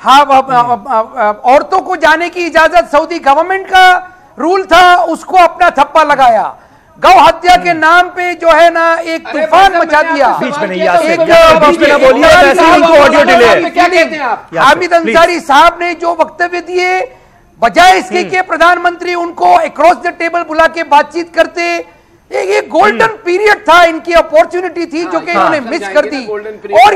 हाँ, औरतों को जाने की इजाजत सऊदी गवर्नमेंट का रूल था, उसको अपना थप्पा लगाया। गौ हत्या के नाम पे जो है ना एक तूफान मचा दिया। हामिद अंसारी साहब ने जो वक्तव्य दिए, बजाय इसके कि प्रधानमंत्री उनको अक्रॉस द टेबल बुला के बातचीत करते, ये गोल्डन पीरियड था, इनकी अपॉर्चुनिटी थी जो कि इन्होंने मिस कर दी। और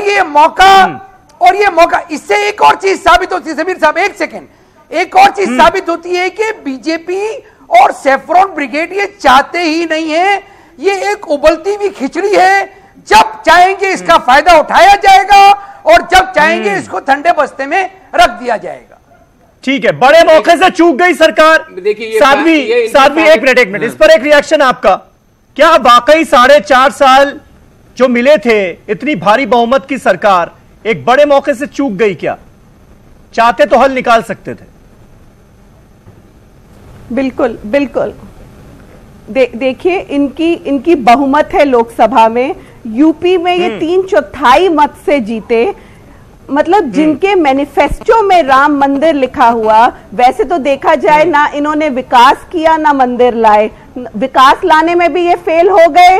ये मौका इससे एक और चीज साबित होती है समीर साहब, एक सेकंड, एक और चीज साबित होती है कि बीजेपी और सेफ्रॉन ब्रिगेड ये चाहते ही नहीं है, ये एक उबलती हुई खिचड़ी है। जब चाहेंगे इसका फायदा उठाया जाएगा और जब चाहेंगे इसको ठंडे बस्ते में रख दिया जाएगा। ठीक है, बड़े मौके से चूक गई सरकार। साध्वी एक मिनट इस पर एक रिएक्शन आपका। क्या वाकई 4.5 साल जो मिले थे, इतनी भारी बहुमत की सरकार एक बड़े मौके से चूक गई क्या? चाहते तो हल निकाल सकते थे। बिल्कुल बिल्कुल। देखिए, इनकी बहुमत है लोकसभा में, यूपी में ये 3/4 मत से जीते। मतलब जिनके मैनिफेस्टो में राम मंदिर लिखा हुआ, वैसे तो देखा जाए ना इन्होंने विकास किया ना मंदिर लाए। विकास लाने में भी ये फेल हो गए,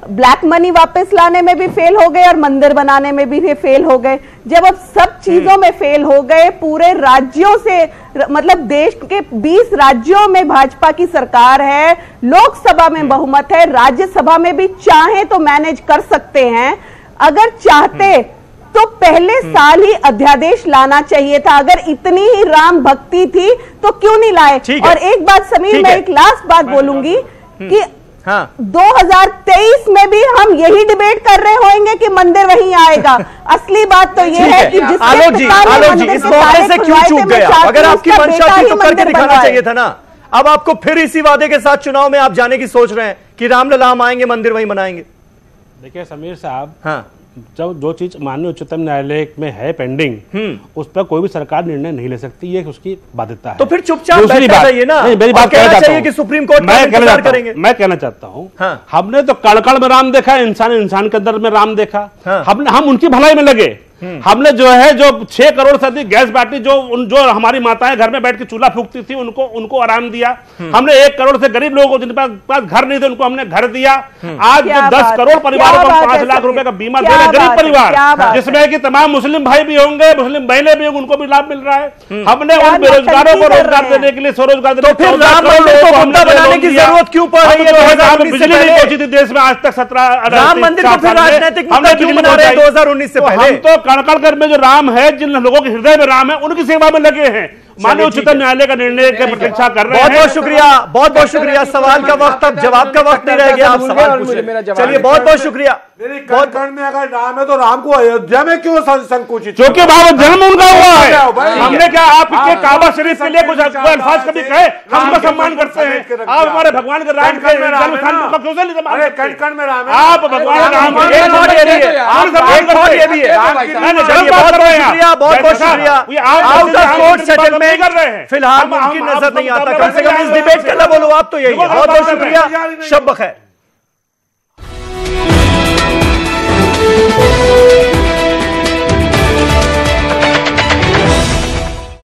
ब्लैक मनी वापस लाने में भी फेल हो गए और मंदिर बनाने में भी ये फेल हो गए। जब अब सब चीजों में फेल हो गए, पूरे राज्यों से, मतलब देश के 20 राज्यों में भाजपा की सरकार है, लोकसभा में बहुमत है, राज्यसभा में भी चाहे तो मैनेज कर सकते हैं। अगर चाहते तो पहले साल ही अध्यादेश लाना चाहिए था। अगर इतनी ही राम भक्ति थी तो क्यों नहीं लाए? और एक बात समीर, मैं एक लास्ट बात बोलूंगी कि हाँ। 2023 में भी हम यही डिबेट कर रहे होंगे कि मंदिर वहीं आएगा। असली बात तो ये है कि आलोक जी इस मौके से क्यों चूक गया? अगर आपकी मंशा थी तो करके दिखाना चाहिए था ना। अब आपको फिर इसी वादे के साथ चुनाव में आप जाने की सोच रहे हैं कि रामलला हम आएंगे, मंदिर वहीं बनाएंगे। देखिए समीर साहब, हाँ, जब जो चीज माननीय उच्चतम न्यायालय में है पेंडिंग, उस पर कोई भी सरकार निर्णय नहीं ले सकती, ये उसकी बाध्यता है। तो फिर चुपचाप बैठना चाहिए ना। मेरी बात कहना चाहिए कि सुप्रीम कोर्ट मैं कहना चाहता हूँ, हाँ। हमने तो कण में राम देखा, इंसान के अंदर में राम देखा, हाँ। हम उनकी भलाई में लगे। हमने जो है जो 6 करोड़ से अधिक गैस बांटी, जो हमारी माताएं घर में बैठ के चूल्हा फूकती थी उनको आराम दिया। हमने 1 करोड़ से गरीब लोगों को जिनके पास घर नहीं थे उनको हमने घर दिया। आज 10 करोड़ परिवारों को 5 लाख रुपए का बीमा दे रहे, गरीब परिवार जिसमें कि तमाम मुस्लिम भाई भी होंगे, मुस्लिम बहनें भी होंगे, उनको भी लाभ मिल रहा है। हमने उन बेरोजगारों को रोजगार देने के लिए स्वरोजगार बनाने की जरूरत क्यों पड़ रही है? बिजली नहीं पहुंची थी देश में आज तक 17 राम मंदिर को फिर राजनीतिक मुद्दा क्यों बना रहे हैं 2019 से पहले? हम तो कणकण में जो राम है, जिन लोगों के हृदय में राम है, उनकी सेवा में लगे हैं। माननीय उच्चतम न्यायालय का निर्णय की प्रतीक्षा कर रहे हैं। बहुत शुक्रिया, बहुत शुक्रिया। सवाल का वक्त, अब जवाब का वक्त नहीं रह गया। आप सवाल पूछिए। चलिए, बहुत शुक्रिया। मेरी कण में अगर राम है तो राम को अयोध्या में क्यों संकुचित? क्योंकि बाबा जन्म उनका हुआ है। हमने क्या आपके काबा शरीफ के लिए कुछ अल्फाज कभी कहे? हम उनका सम्मान करते हैं। आप हमारे भगवान के राम के जन्मस्थान पर क्यों से नहीं सम्मान करते? कण में राम है, आप भगवान राम बहुत शुक्रिया। फिलहाल मुमकिन नजर नहीं आता। कम से कम इस डिबेट के लिए बोलो आप तो यही है। बहुत शुक्रिया। शब बखैर।